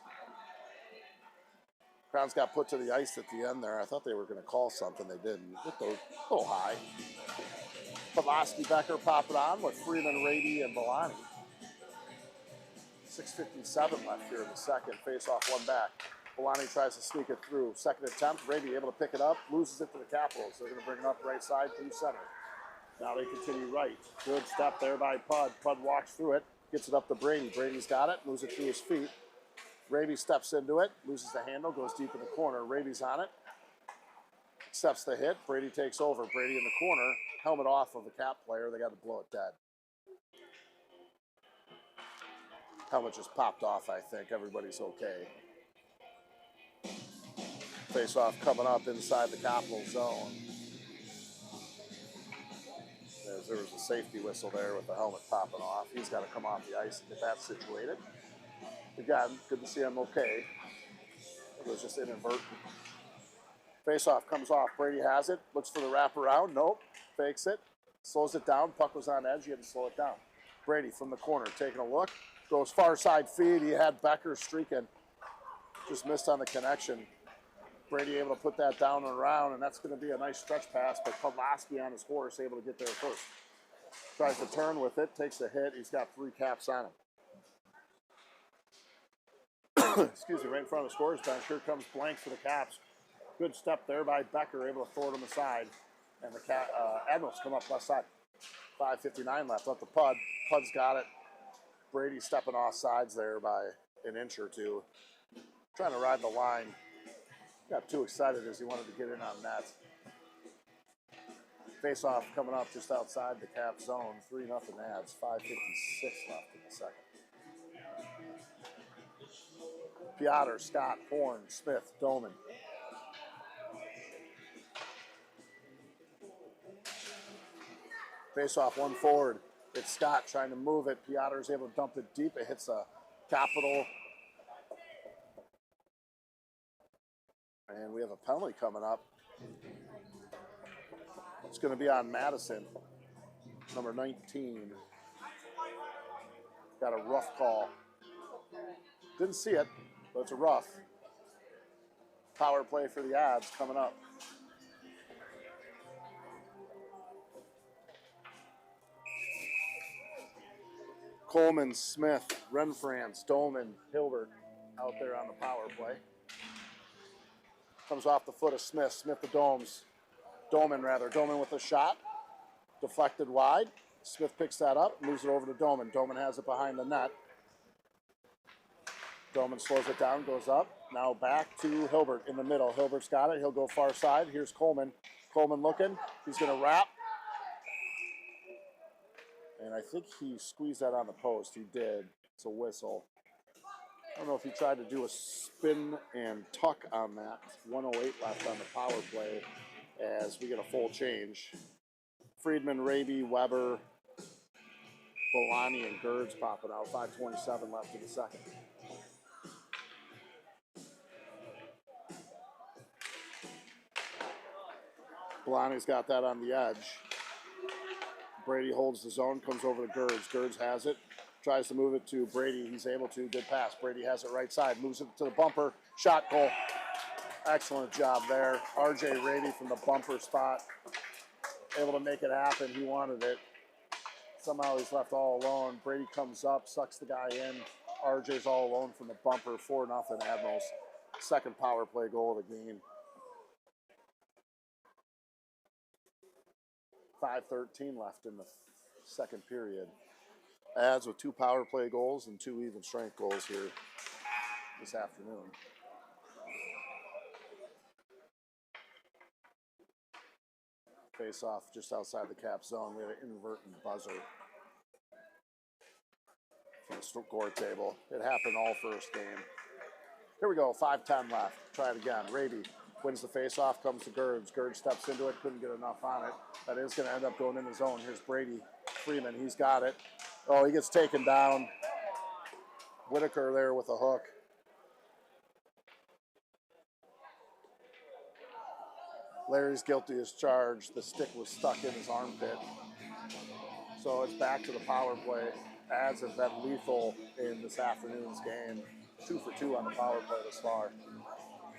Kranz got put to the ice at the end there. I thought they were going to call something. They didn't. Looked a little high. Pulaski Becker popping on with Freeman, Rady, and Bolani. 6:57 left here in the second. Face off one back. Bolani tries to sneak it through. Second attempt. Rady able to pick it up. Loses it to the Capitals. They're going to bring it up right side through center. Now they continue right. Good step there by Pud. Pud walks through it. Gets it up to Brady. Brady's got it. Moves it through his feet. Raby steps into it, loses the handle, goes deep in the corner. Raby's on it, accepts the hit. Brady takes over. Brady in the corner, helmet off of the Cap player. They got to blow it dead. Helmet just popped off, I think. Everybody's okay. Face off coming up inside the Capital zone. There was a safety whistle there with the helmet popping off. He's got to come off the ice and get that situated. Again, good to see him okay. It was just inadvertent. Face-off comes off. Brady has it. Looks for the wraparound. Nope. Fakes it. Slows it down. Puck was on edge. He had to slow it down. Brady from the corner taking a look. Goes far side feed. He had Becker streaking. Just missed on the connection. Brady able to put that down and around, and that's going to be a nice stretch pass, but Pulaski on his horse able to get there first. Tries to turn with it. Takes a hit. He's got 3 caps on him. Excuse me, right in front of the scorer's bench. Here comes Blank for the Caps. Good step there by Becker, able to throw it on the side. And the Admirals come up left side. 5:59 left. Up the Pud. Pud's got it. Brady stepping off sides there by an inch or two. Trying to ride the line. Got too excited as he wanted to get in on net. Face-off coming up just outside the Cap zone. 3-0 Ads. 5:56 left in the second. Piotr, Scott, Horn, Smith, Doman. Face off one forward. It's Scott trying to move it. Piotr is able to dump it deep. It hits a Capital. And we have a penalty coming up. It's going to be on Madison, number 19. Got a rough call. Didn't see it, but it's a rough. Power play for the Ads coming up. Coleman, Smith, Renfrance, Dolman, Hilbert out there on the power play. Comes off the foot of Smith. Smith the Dolman with a shot. Deflected wide. Smith picks that up, moves it over to Dolman. Dolman has it behind the net. Dolman slows it down, goes up. Now back to Hilbert in the middle. Hilbert's got it. He'll go far side. Here's Coleman. Coleman looking. He's going to wrap. And I think he squeezed that on the post. He did. It's a whistle. I don't know if he tried to do a spin and tuck on that. 1:08 left on the power play as we get a full change. Friedman, Raby, Weber, Bolani, and Gerds popping out. 5:27 left in the second. Bolani's got that on the edge. Brady holds the zone, comes over to Gerds. Gerds has it, tries to move it to Brady. He's able to. Good pass. Brady has it right side, moves it to the bumper. Shot goal. Excellent job there. RJ Raby from the bumper spot. Able to make it happen. He wanted it. Somehow he's left all alone. Brady comes up, sucks the guy in. RJ's all alone from the bumper. 4-0 Admirals. Second power play goal of the game. 5:13 left in the second period. Ads with 2 power play goals and 2 even strength goals here this afternoon. Face off just outside the cap zone. We have an inadvertent buzzer from the score table. It happened all first game. Here we go, 5:10 left. Try it again. Raby wins the face-off, comes to Gerds. Gerds steps into it, couldn't get enough on it. That is going to end up going in the zone. Here's Brady Freeman, he's got it. Oh, he gets taken down. Whitaker there with a hook. Larry's guilty as charged. The stick was stuck in his armpit. So it's back to the power play. Ads have been lethal in this afternoon's game. 2 for 2 on the power play this far.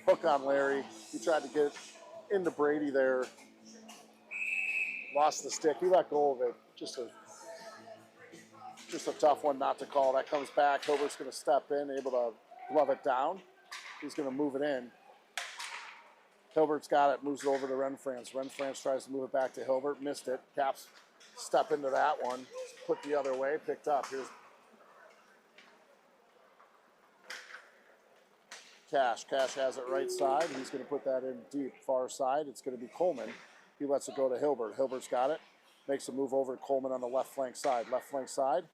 Hook on Larry. He tried to get into Brady there. Lost the stick. He let go of it. Just a tough one not to call. That comes back. Hilbert's going to step in, able to glove it down. He's going to move it in. Hilbert's got it, moves it over to Renfrance. Renfrance tries to move it back to Hilbert, missed it. Caps step into that one, put the other way, picked up. Here's Cash. Cash has it right side. He's going to put that in deep, far side. It's going to be Coleman. He lets it go to Hilbert. Hilbert's got it. Makes a move over to Coleman on the left flank side. Left flank side.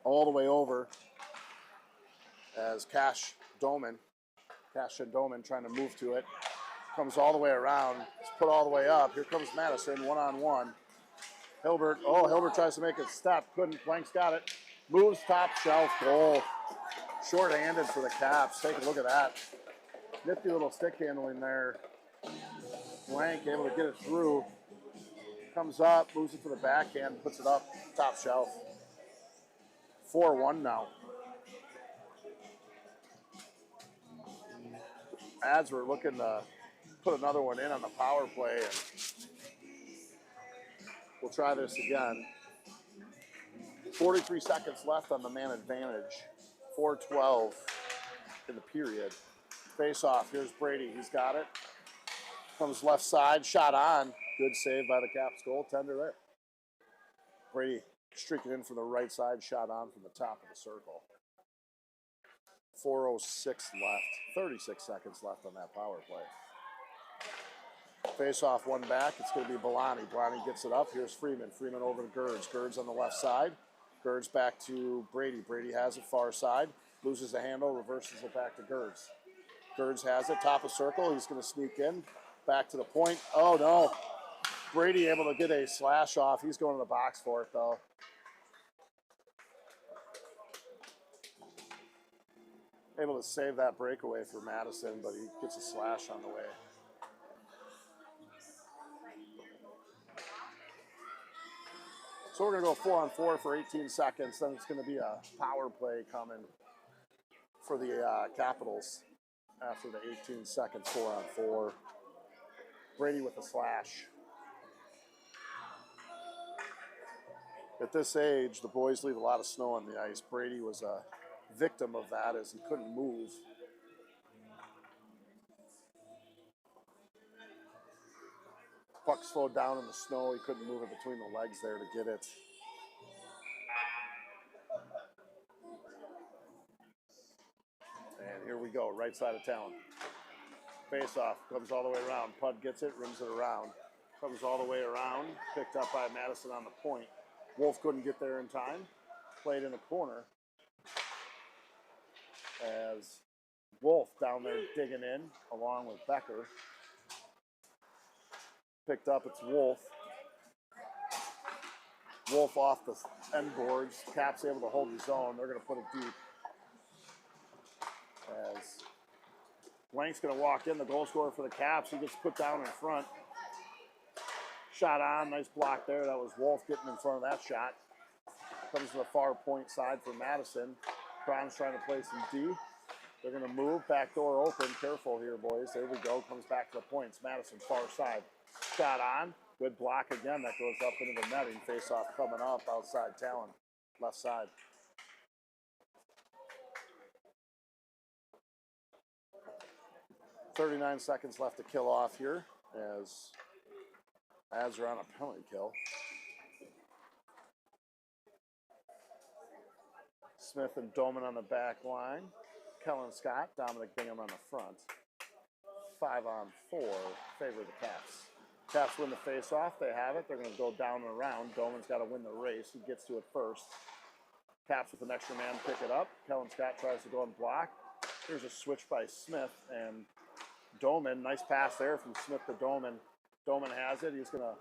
All the way over as Cash and Doman trying to move to it. Comes all the way around. It's put all the way up. Here comes Madison, one-on-one. Hilbert tries to make a step. Couldn't. Blank's got it. Moves top shelf. Goal. Short-handed for the Caps. Take a look at that. Nifty little stick handling there. Blank able to get it through. Comes up, moves it to the backhand, puts it up top shelf. 4-1 now. Ads were looking to put another one in on the power play, and we'll try this again. 43 seconds left on the man advantage. 4:12 in the period. Face off. Here's Brady. He's got it. Comes left side. Shot on. Good save by the Caps goaltender there. Brady streaking in from the right side. Shot on from the top of the circle. 4:06 left. 36 seconds left on that power play. Face off, one back. It's going to be Belani. Belani gets it up. Here's Freeman. Freeman over to Gerds. Gerds on the left side. Gerds back to Brady. Brady has it far side. Loses the handle. Reverses it back to Gerds. Gerds has it. Top of circle. He's going to sneak in. Back to the point. Oh, no. Brady able to get a slash off. He's going to the box for it, though. Able to save that breakaway for Madison, but he gets a slash on the way. So we're going to go 4-on-4 for 18 seconds. Then it's going to be a power play coming for the Capitals after the 18 seconds, 4-on-4. Brady with a slash. At this age, the boys leave a lot of snow on the ice. Brady was a victim of that as he couldn't move. Puck slowed down in the snow. He couldn't move it between the legs there to get it. And here we go, right side of town. Face off, comes all the way around. Pud gets it, rims it around. Comes all the way around, picked up by Madison on the point. Wolf couldn't get there in time. Played in the corner. As Wolf down there digging in, along with Becker. Picked up, it's Wolf. Wolf off the end boards. Caps able to hold his own. They're going to put it deep. As Blank's going to walk in, the goal scorer for the Caps. He gets put down in front. Shot on, nice block there. That was Wolf getting in front of that shot. Comes to the far point side for Madison. Brown's trying to play some D. They're going to move, back door open. Careful here, boys. There we go. Comes back to the points. Madison, far side. Shot on. Good block again. That goes up into the netting. Face off coming up outside Talon. Left side. .39 seconds left to kill off here as Ads are on a penalty kill. Smith and Doman on the back line. Kellen Scott, Dominic Bingham on the front. 5-on-4, favor the Caps. Caps win the face-off. They have it. They're going to go down and around. Doman's got to win the race. He gets to it first. Caps with an extra man pick it up. Kellen Scott tries to go and block. Here's a switch by Smith and Doman. Nice pass there from Smith to Doman. Doman has it. He's going to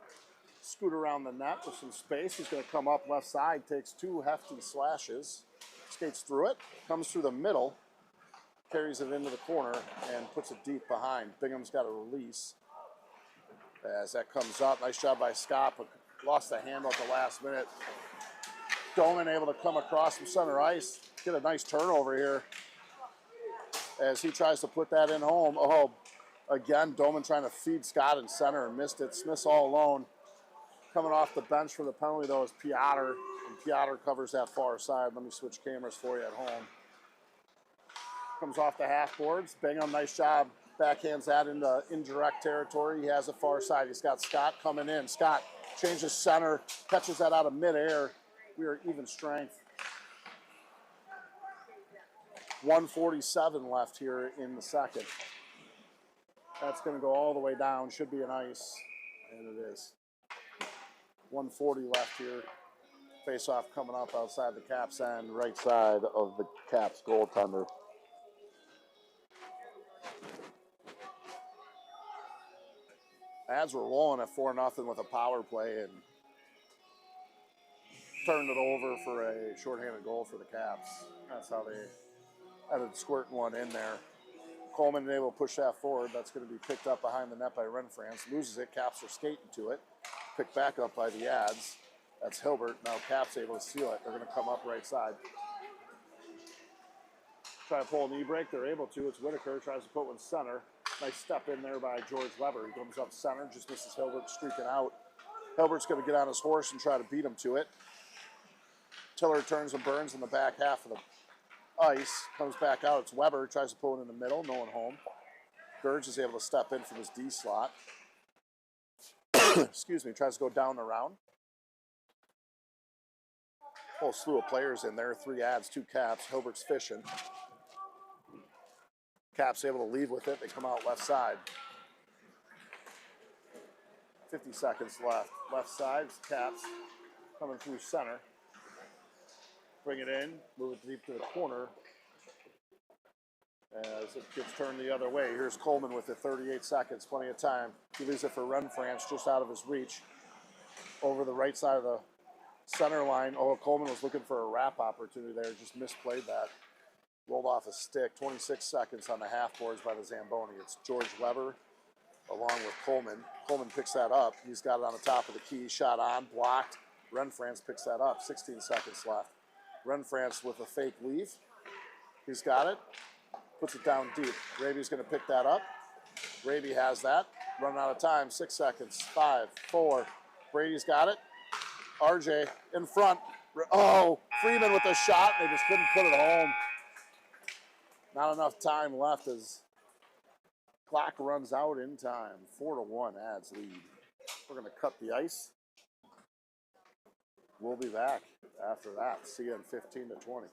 scoot around the net with some space. He's going to come up left side, takes 2 hefty slashes, skates through it, comes through the middle, carries it into the corner, and puts it deep behind. Bingham's got a release as that comes up. Nice job by Scott, but lost the handle at the last minute. Doman able to come across from center ice, get a nice turnover here as he tries to put that in home. Oh, again, Doman trying to feed Scott in center and missed it. Smith's all alone. Coming off the bench for the penalty, though, is Piotr, and Piotr covers that far side. Let me switch cameras for you at home. Comes off the half boards. Bingham, nice job. Backhands that into indirect territory. He has the far side. He's got Scott coming in. Scott changes center, catches that out of midair. We are even strength. 1:47 left here in the second. That's going to go all the way down. Should be an ice, and it is. 1:40 left here. Face-off coming up outside the Caps end, right side of the Caps goaltender. Ads were rolling at 4-0 with a power play and turned it over for a shorthanded goal for the Caps. That's how they ended squirting one in there. Coleman able to push that forward. That's going to be picked up behind the net by Renfrance. Loses it. Caps are skating to it. Picked back up by the Ads. That's Hilbert. Now Caps able to steal it. They're going to come up right side. Try to pull an e-break. They're able to. It's Whitaker. Tries to put one center. Nice step in there by George Weber. He comes up center. Just misses Hilbert streaking out. Hilbert's going to get on his horse and try to beat him to it. Tiller turns and burns in the back half of the ice. Comes back out. It's Weber. Tries to pull it in the middle. No one home. Gurge is able to step in from his D slot. Excuse me. Tries to go down the round. Whole slew of players in there. 3 Ads, 2 Caps. Hilbert's fishing. Caps able to leave with it. They come out left side. 50 seconds left. Left side, Caps coming through center. Bring it in, move it deep to the corner as it gets turned the other way. Here's Coleman with it, 38 seconds, plenty of time. He leaves it for Renfrance, just out of his reach. Over the right side of the center line. Oh, Coleman was looking for a wrap opportunity there, just misplayed that. Rolled off a stick, 26 seconds on the half boards by the Zamboni. It's George Weber along with Coleman. Coleman picks that up. He's got it on the top of the key. Shot on, blocked. Renfrance picks that up. 16 seconds left. Renfrance with a fake leave. He's got it. Puts it down deep. Raby's going to pick that up. Raby has that. Running out of time. 6 seconds. 5, 4. Brady's got it. RJ in front. Oh, Freeman with a shot. They just couldn't put it home. Not enough time left as clock runs out in time. 4-1 Ads lead. We're going to cut the ice. We'll be back after that. See you in 15 to 20.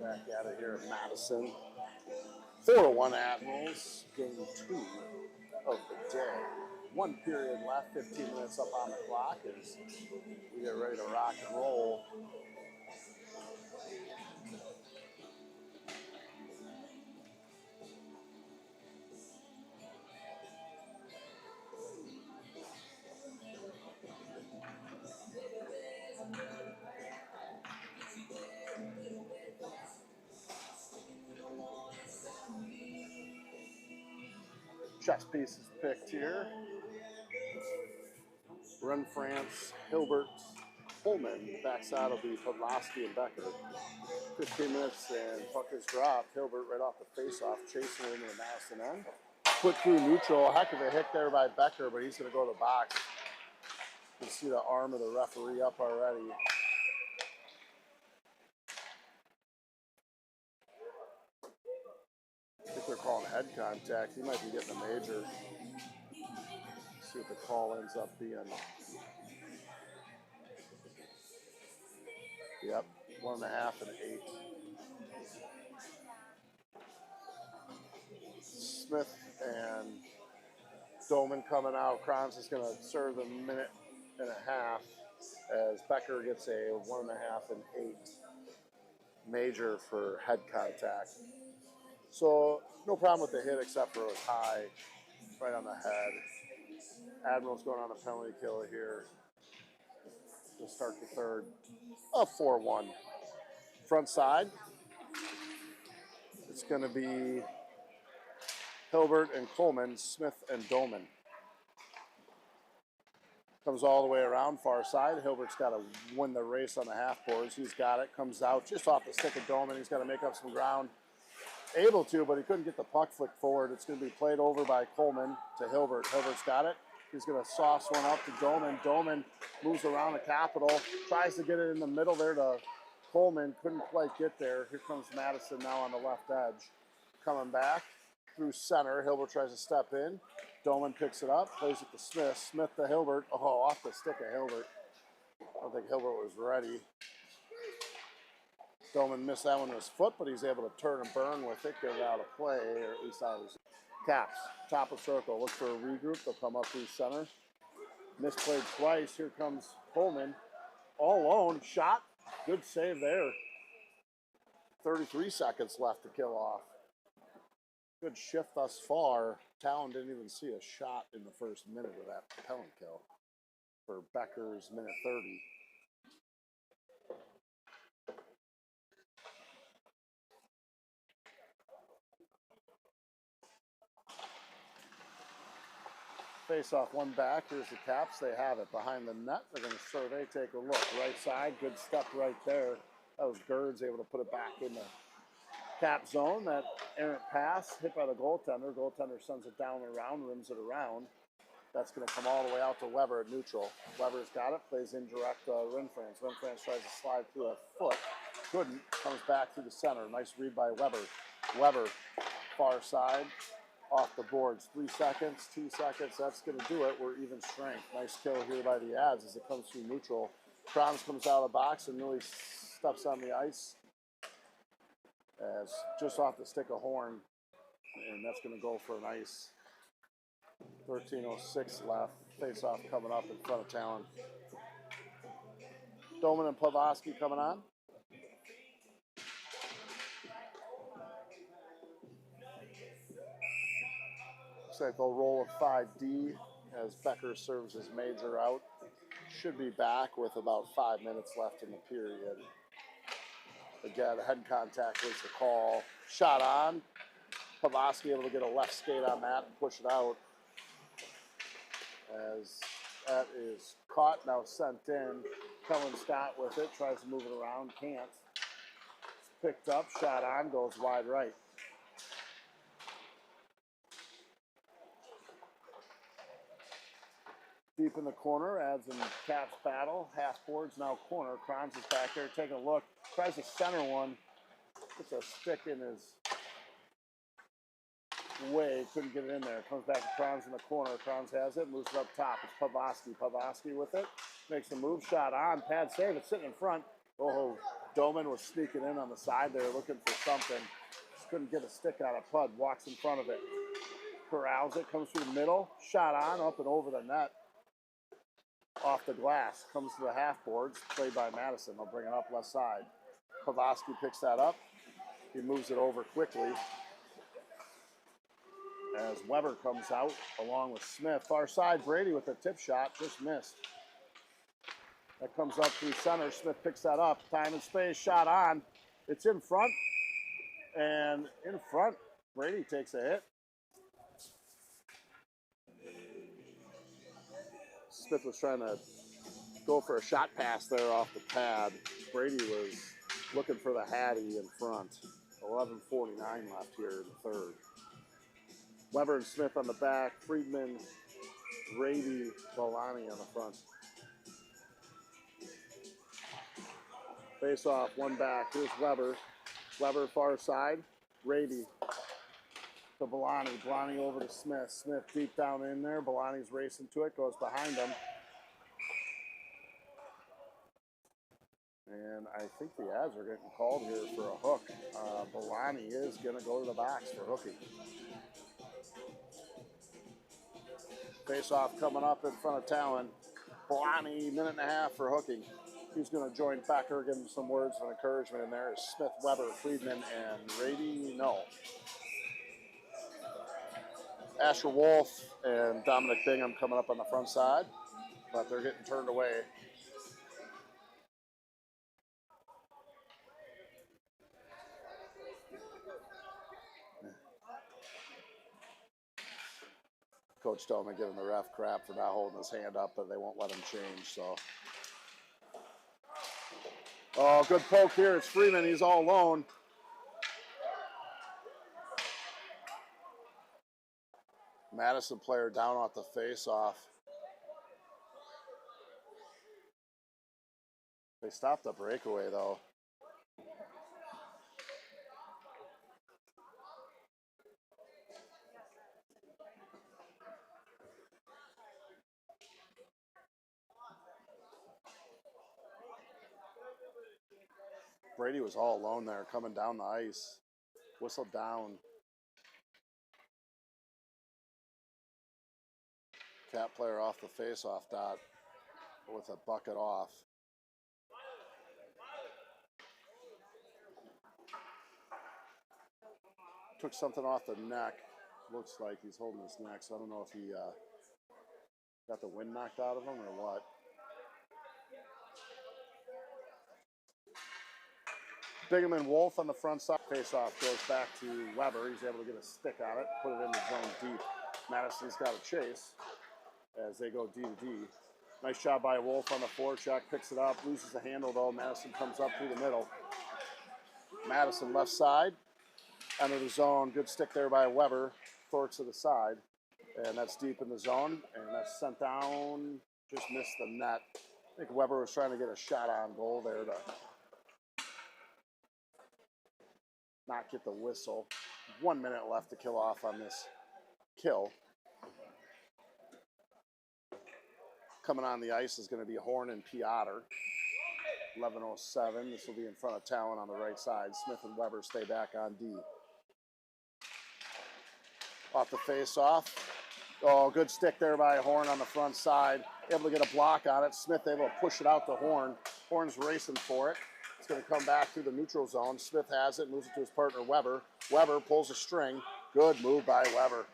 Back at it here at Madison. 4-1 Admirals, game 2 of the day. 1 period left, 15 minutes up on the clock as we get ready to rock and roll. Chess pieces picked here. France, Hilbert, Coleman. Backside will be Podlaski and Becker. 15 minutes and puck is dropped. Hilbert right off the faceoff, chasing into the Madison end. Put through neutral. Heck of a hit there by Becker, but he's going to go to the box. You can see the arm of the referee up already. I think they're calling head contact. He might be getting a major. See what the call ends up being. Yep, 1.5 and 8. Smith and Doman coming out. Kranz is going to serve a minute and a half as Becker gets a 1.5 and 8 major for head contact. So no problem with the hit except for it was high, right on the head. Admirals going on a penalty kill here to start the third. A 4-1. Front side, it's going to be Hilbert and Coleman, Smith and Doman. Comes all the way around, far side. Hilbert's got to win the race on the half boards. He's got it, comes out just off the stick of Doman. He's got to make up some ground. Able to, but he couldn't get the puck flicked forward. It's going to be played over by Coleman to Hilbert. Hilbert's got it. He's going to sauce one up to Doman. Doman moves around the Capitol, tries to get it in the middle there to Coleman. Couldn't quite get there. Here comes Madison now on the left edge. Coming back through center. Hilbert tries to step in. Doman picks it up, plays it to Smith. Smith to Hilbert. Oh, off the stick of Hilbert. I don't think Hilbert was ready. Doman missed that one with his foot, but he's able to turn and burn with it, get it out of play, or at least out of his caps. Top of circle, look for a regroup. They'll come up through center. Misplayed twice. Here comes Coleman. All alone. Shot. Good save there. 33 seconds left to kill off. Good shift thus far. Talon didn't even see a shot in the first minute of that penalty kill for Becker's minute 30. Face off one back. Here's the Caps. They have it behind the net. They're going to survey, take a look. Right side, good step right there. That was Gerd's able to put it back in the Cap zone. That errant pass hit by the goaltender. Goaltender sends it down and around, rims it around. That's going to come all the way out to Weber at neutral. Weber's got it, plays indirect Renfrance. Renfrance tries to slide through a foot. Couldn't. Comes back through the center. Nice read by Weber. Weber, far side. Off the boards, 3 seconds, 2 seconds, that's going to do it. We're even strength. Nice kill here by the Ads as it comes through neutral. Kranz comes out of the box and really steps on the ice as just off the stick of Horn, and that's going to go for a nice 13:06 left. Face off coming up in front of Talon. Doman and Podlaski coming on. Looks like they'll roll a 5D as Becker serves his major out. Should be back with about 5 minutes left in the period. Again, head contact was the call. Shot on. Podlaski able to get a left skate on that and push it out. As that is caught, now sent in. Kellen Scott with it, tries to move it around, can't. It's picked up, shot on, goes wide right. Deep in the corner, Adds in Caps battle. Half boards, now corner. Kranz is back there, taking a look. Tries to center one. Puts a stick in his way, couldn't get it in there. Comes back to Kronz in the corner. Kronz has it, moves it up top. It's Pavlovsky. Pavlovsky with it. Makes a move, shot on, pad save. It's sitting in front. Oh, Doman was sneaking in on the side there looking for something. Just couldn't get a stick out of Pud. Walks in front of it. Corrals it, comes through the middle. Shot on, up and over the net. Off the glass. Comes to the half boards. Played by Madison. They'll bring it up left side. Pavlovsky picks that up. He moves it over quickly. As Weber comes out along with Smith. Far side, Brady with a tip shot. Just missed. That comes up through center. Smith picks that up. Time and space. Shot on. It's in front. And in front, Brady takes a hit. Smith was trying to go for a shot pass there off the pad. Brady was looking for the Hattie in front. 11:49 left here in the third. Weber and Smith on the back. Friedman, Brady, Bolani on the front. Face off, one back. Here's Weber. Weber far side. Brady to Bolani. Bolani over to Smith. Smith deep down in there. Bolani's racing to it. Goes behind him. And I think the ads are getting called here for a hook. Bolani is going to go to the box for hooking. Face off coming up in front of Talon. Bolani, minute and a half for hooking. He's going to join Becker, give him some words of encouragement in there. Smith, Weber, Friedman, and Rady, no. Asher Wolf and Dominic Bingham coming up on the front side, but they're getting turned away. Coach Doman giving the ref crap for not holding his hand up, but they won't let him change, so. Oh, good poke here. It's Freeman. He's all alone. Madison player down off the face-off. They stopped the breakaway, though. Brady was all alone there, coming down the ice. Whistle down. Cat player off the face-off dot with a bucket off. Took something off the neck. Looks like he's holding his neck, so I don't know if he got the wind knocked out of him or what. Bingham and Wolf on the front side. Face-off goes back to Weber. He's able to get a stick on it, put it in the zone deep. Madison's got a chase as they go D to D. Nice job by Wolf on the forecheck. Picks it up, loses the handle though. Madison comes up through the middle. Madison left side. Under the zone. Good stick there by Weber. Thorpe to the side. And that's deep in the zone. And that's sent down. Just missed the net. I think Weber was trying to get a shot on goal there to not get the whistle. 1 minute left to kill off on this kill. Coming on the ice is going to be Horn and Piotr. 11:07. This will be in front of Talon on the right side. Smith and Weber stay back on D. Off the face-off. Oh, good stick there by Horn on the front side. Able to get a block on it. Smith able to push it out to Horn. Horn's racing for it. It's going to come back through the neutral zone. Smith has it, moves it to his partner Weber. Weber pulls a string. Good move by Weber.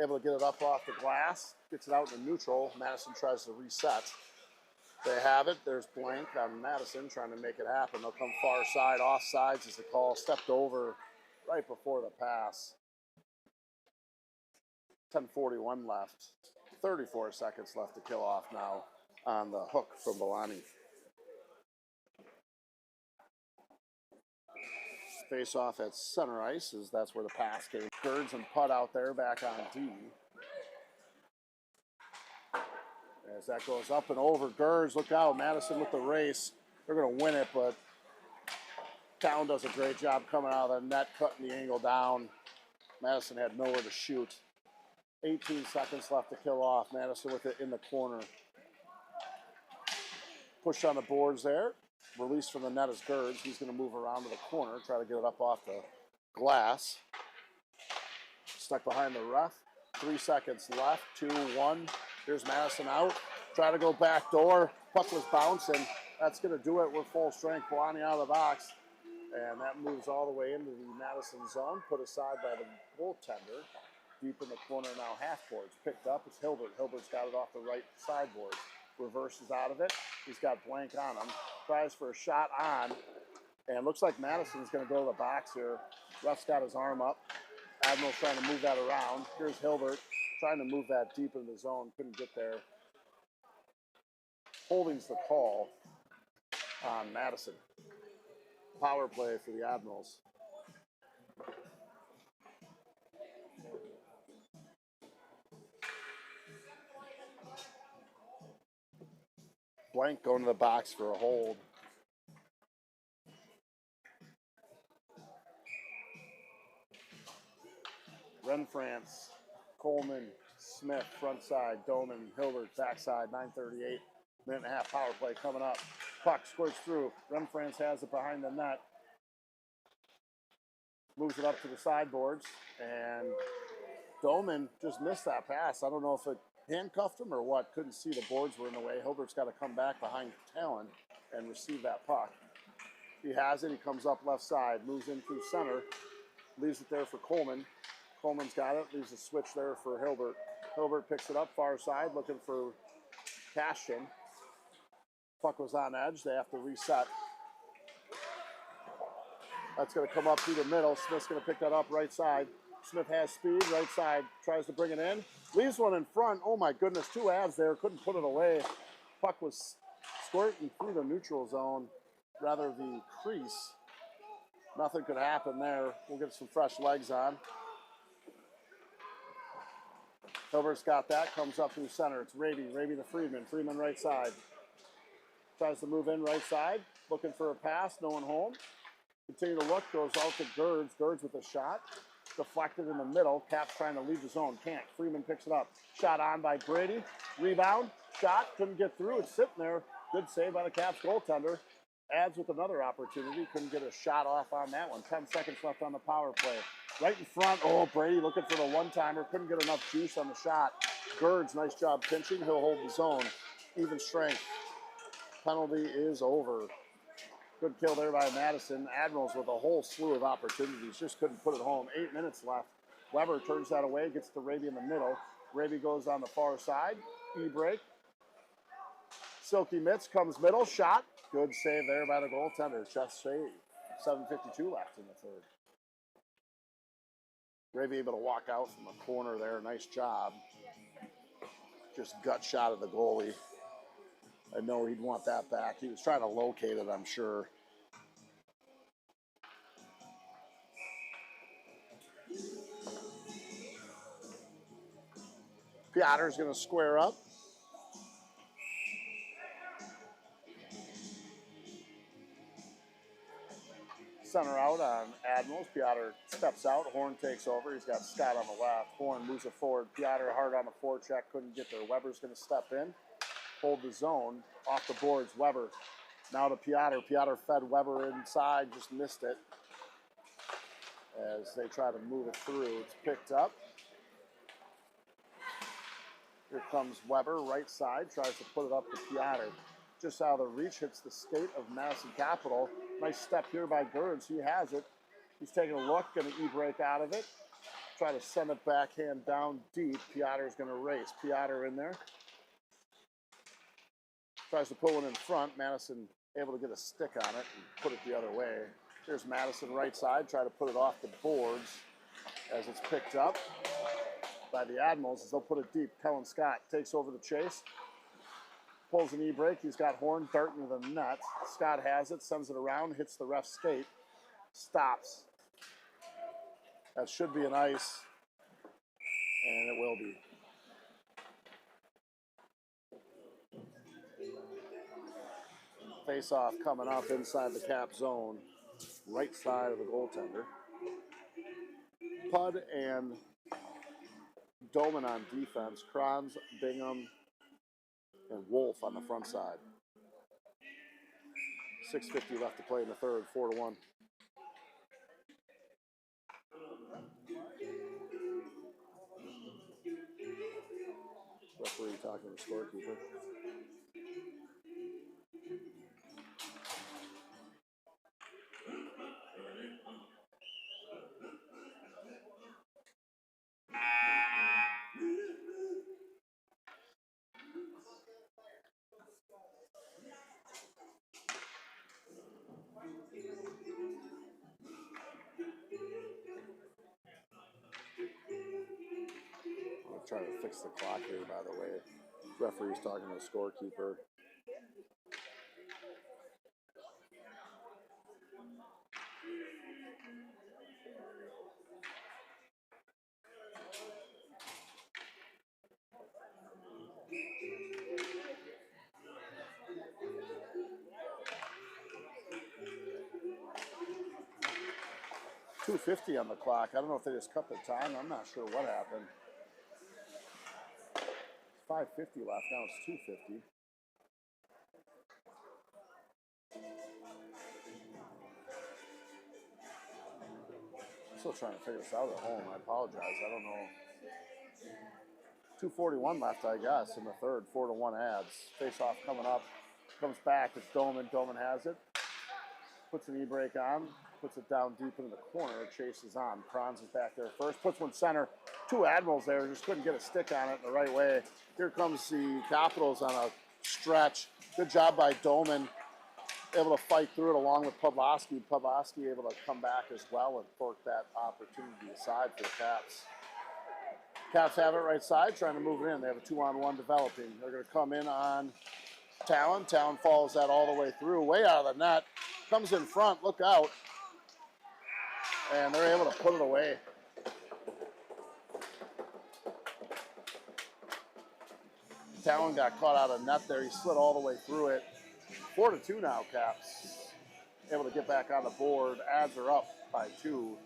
Able to get it up off the glass. Gets it out in the neutral. Madison tries to reset. They have it. There's blank on Madison trying to make it happen. They'll come far side. Offsides is the call. Stepped over right before the pass. 10:41 left. 34 seconds left to kill off now on the hook from Bolani. Face off at center ice, as that's where the pass came. Girds and Putt out there back on D. As that goes up and over, Girds, look out, Madison with the race. They're going to win it, but Town does a great job coming out of the net, cutting the angle down. Madison had nowhere to shoot. 18 seconds left to kill off. Madison with it in the corner. Push on the boards there. Release from the net is Gerds. He's going to move around to the corner, try to get it up off the glass. Stuck behind the ref. 3 seconds left. 2, 1. Here's Madison out. Try to go back door. Puck was bouncing. That's going to do it. We're full strength. Bellani out of the box. And that moves all the way into the Madison zone. Put aside by the goaltender. Deep in the corner now, half boards. Picked up. It's Hilbert. Hilbert's got it off the right sideboard. Reverses out of it. He's got blank on him. Tries for a shot on. And looks like Madison's going to go to the box here. Ref's got his arm up. Admirals trying to move that around. Here's Hilbert trying to move that deep into the zone. Couldn't get there. Holding's the call on Madison. Power play for the Admirals. Blank going to the box for a hold. Renfrance, Coleman, Smith, front side, Doman, Hilbert, backside, 9:38. Minute and a half power play coming up. Puck squirts through. Renfrance has it behind the net. Moves it up to the sideboards. And Doman just missed that pass. I don't know if it handcuffed him or what. Couldn't see, the boards were in the way. Hilbert's got to come back behind Talon and receive that puck. He has it. He comes up left side. Moves in through center. Leaves it there for Coleman. Coleman's got it. Leaves a switch there for Hilbert. Hilbert picks it up far side, looking for Cashin. Puck was on edge. They have to reset. That's going to come up through the middle. Smith's going to pick that up right side. Smith has speed, right side. Tries to bring it in. Leaves one in front. Oh my goodness, 2 ads there. Couldn't put it away. Puck was squirting through the neutral zone, rather the crease. Nothing could happen there. We'll get some fresh legs on. Hilbert's got that. Comes up through center. It's Raby. Raby to Friedman. Friedman right side. Tries to move in right side. Looking for a pass. No one home. Continue to look. Goes out to Gerds. Gerds with a shot. Deflected in the middle. Cap's trying to leave the zone. Can't. Freeman picks it up. Shot on by Brady. Rebound. Shot. Couldn't get through. It's sitting there. Good save by the Caps goaltender. Adds with another opportunity. Couldn't get a shot off on that one. 10 seconds left on the power play. Right in front. Oh, Brady looking for the one-timer. Couldn't get enough juice on the shot. Gerds, nice job pinching. He'll hold the zone. Even strength. Penalty is over. Good kill there by Madison. Admirals with a whole slew of opportunities. Just couldn't put it home. 8 minutes left. Weber turns that away. Gets to Raby in the middle. Raby goes on the far side. E-break. Silky Mitts comes middle. Shot. Good save there by the goaltender. Just save. 7:52 left in the third. Raby able to walk out from the corner there. Nice job. Just gut shot of the goalie. I know he'd want that back. He was trying to locate it, I'm sure. Piotr's going to square up. Center out on Admirals. Piotr steps out. Horn takes over. He's got Scott on the left. Horn moves it forward. Piotr hard on the forecheck. Couldn't get there. Weber's going to step in. Hold the zone. Off the boards. Weber. Now to Piotr. Piotr fed Weber inside. Just missed it. As they try to move it through. It's picked up. Here comes Weber. Right side. Tries to put it up to Piotr. Just out of the reach. Hits the skate of Madison Capital. Nice step here by Gerds. He has it. He's taking a look. Going to e-break out of it. Try to send it backhand down deep. Piotr's going to race. Piotr in there. Tries to put one in front. Madison able to get a stick on it and put it the other way. Here's Madison right side. Try to put it off the boards as it's picked up by the Admirals as they'll put it deep. Kellen Scott takes over the chase. Pulls an e-break. He's got Horn darting to the net. Scott has it. Sends it around. Hits the ref's skate. Stops. That should be an ice. And it will be. Face-off coming up inside the Cap zone. Right side of the goaltender. Pud and Doman on defense. Kranz, Bingham, and Wolf on the front side. 6:50 left to play in the third, 4-1. Referee talking to the scorekeeper. I'm trying to fix the clock here, by the way. Referee's talking to the scorekeeper. .250 on the clock. I don't know if they just cut the time. I'm not sure what happened. 5:50 left. Now it's 2:50. I'm still trying to figure this out at home. I apologize. I don't know. 2:41 left, I guess, in the third. 4-1 ads. Face off coming up. Comes back. It's Doman. Doman has it. Puts an e-brake on. Puts it down deep into the corner. Chases on. Kranz is back there first. Puts one center. Two Admirals there. Just couldn't get a stick on it in the right way. Here comes the Capitals on a stretch. Good job by Doman. Able to fight through it along with Pudlowski. Pudlowski able to come back as well and fork that opportunity aside for the Caps. Caps have it right side, trying to move it in. They have a 2-on-1 developing. They're going to come in on Talon. Talon follows that all the way through, way out of the net. Comes in front, look out. And they're able to put it away. Talon got caught out of net there. He slid all the way through it. 4-2 now, Caps. Able to get back on the board. Ads are up by 2.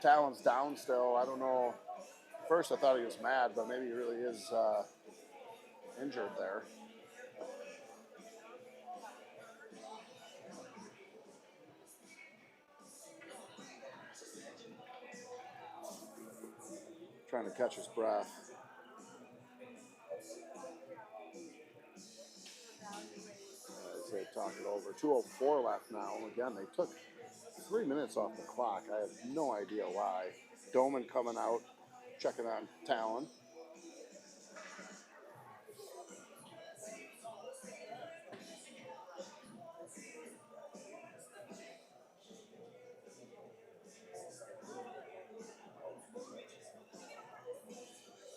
Talon's down still. I don't know. First I thought he was mad, but maybe he really is injured there. Trying to catch his breath. As they talk it over. 2:04 left now. Again, they took 3 minutes off the clock. I have no idea why. Doman coming out, checking on Talon.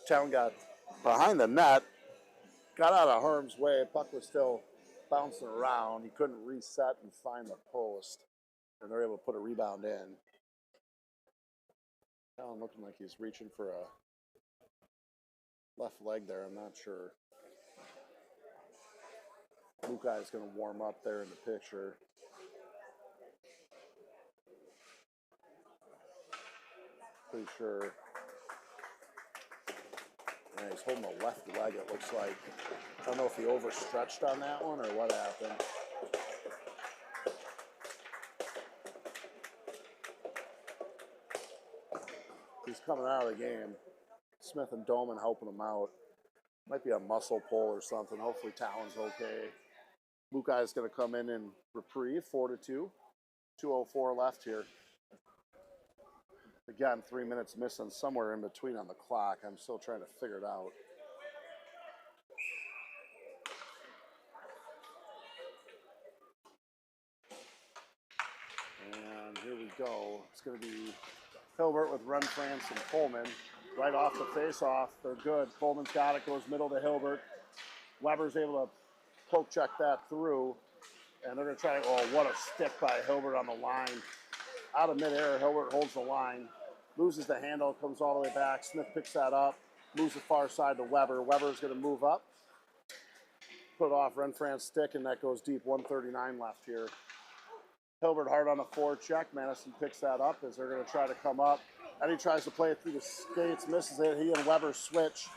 Talon got behind the net, got out of harm's way. Puck was still bouncing around. He couldn't reset and find the post, and they're able to put a rebound in. Talon looking like he's reaching for a left leg there. I'm not sure. Lukai is going to warm up there in the picture. Pretty sure. Yeah, he's holding the left leg, it looks like. I don't know if he overstretched on that one or what happened. He's coming out of the game. Smith and Doman helping him out. Might be a muscle pull or something. Hopefully Talon's okay. Lukai is going to come in and reprieve, 4-2. 2:04 left here. Again, 3 minutes missing somewhere in between on the clock. I'm still trying to figure it out. And here we go. It's going to be Hilbert with Renfrance and Coleman. Right off the face-off. They're good. Coleman's got it. Goes middle to Hilbert. Weber's able to poke check that through. And they're going to try, oh, what a stick by Hilbert on the line. Out of midair, Hilbert holds the line. Loses the handle, comes all the way back. Smith picks that up. Moves the far side to Weber. Weber's going to move up. put off Renfran's stick, and that goes deep. 139 left here. Hilbert hard on the forecheck. Madison picks that up as they're going to try to come up. And he tries to play it through the skates, misses it. He and Weber switch.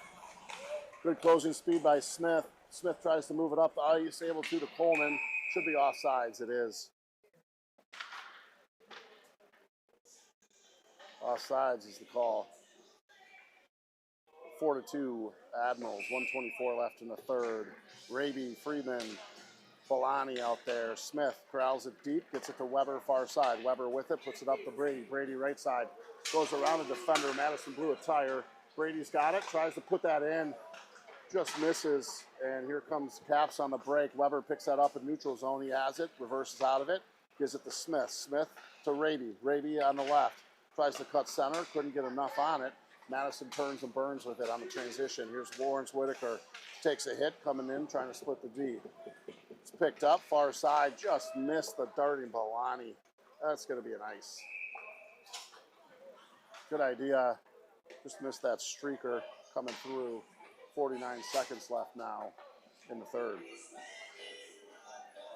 Good closing speed by Smith. Smith tries to move it up the ice, able to Coleman. Should be offsides. It is. Offsides is the call. 4-2, Admirals. 1:24 left in the third. Raby, Friedman, Bolani out there. Smith corrals it deep, gets it to Weber, far side. Weber with it, puts it up to Brady. Brady right side, goes around the defender. Madison blew a tire. Brady's got it, tries to put that in, just misses. And here comes Caps on the break. Weber picks that up in neutral zone. He has it, reverses out of it, gives it to Smith. Smith to Raby. Raby on the left, tries to cut center, couldn't get enough on it. Madison turns and burns with it on the transition. Here's Lawrence Whitaker, takes a hit, coming in, trying to split the D. It's picked up, far side, just missed the darting Bolani. That's going to be an ice. Good idea. Just missed that streaker coming through. 49 seconds left now in the third.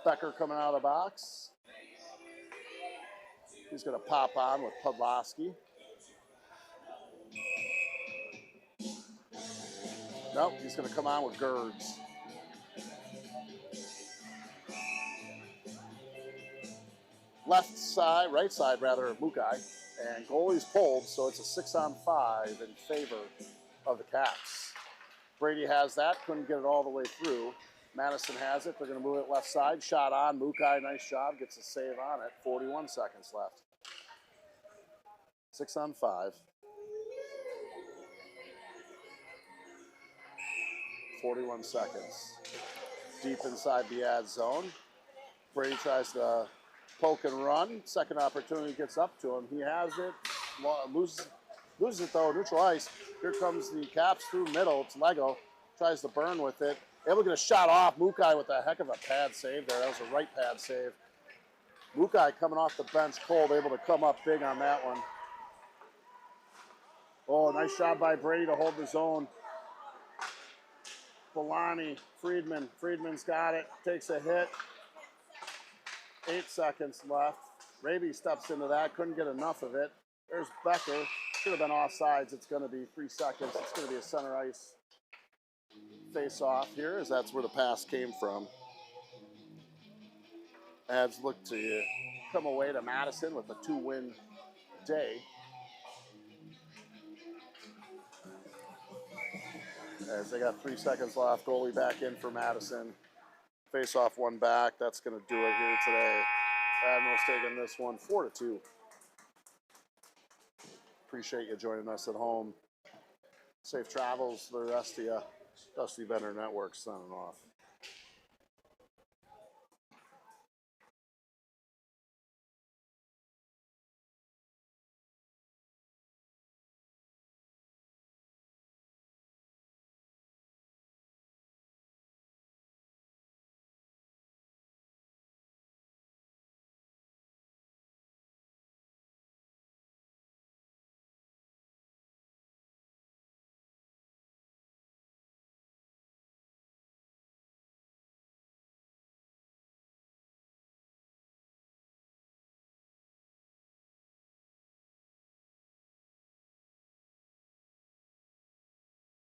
Becker coming out of the box. He's going to pop on with Podlosky. Nope, he's going to come on with Gerds. Left side, right side rather, of Mukai. And goalie's pulled, so it's a 6-on-5 in favor of the Caps. Brady has that, couldn't get it all the way through. Madison has it, they're going to move it left side. Shot on, Mukai, nice job, gets a save on it. 41 seconds left. 6-on-5. 41 seconds. Deep inside the ad zone. Brady tries to poke and run. Second opportunity gets up to him. He has it. Loses it though. Neutral ice. Here comes the Caps through middle. It's Lego. Tries to burn with it. Able to get a shot off. Mukai with a heck of a pad save there. That was a right pad save. Mukai coming off the bench cold. Able to come up big on that one. Oh, nice job by Brady to hold the zone. Bolani, Friedman. Friedman's got it. Takes a hit. 8 seconds left. Raby steps into that. Couldn't get enough of it. There's Becker. Should have been offsides. It's going to be 3 seconds. It's going to be a center ice face-off here, as that's where the pass came from. Ads look to come away to Madison with a 2-win day. As they got 3 seconds left, goalie back in for Madison. Face-off one back. That's going to do it here today. Admirals taking this one 4-2. Appreciate you joining us at home. Safe travels to the rest of you. Dusty Bender Network signing off.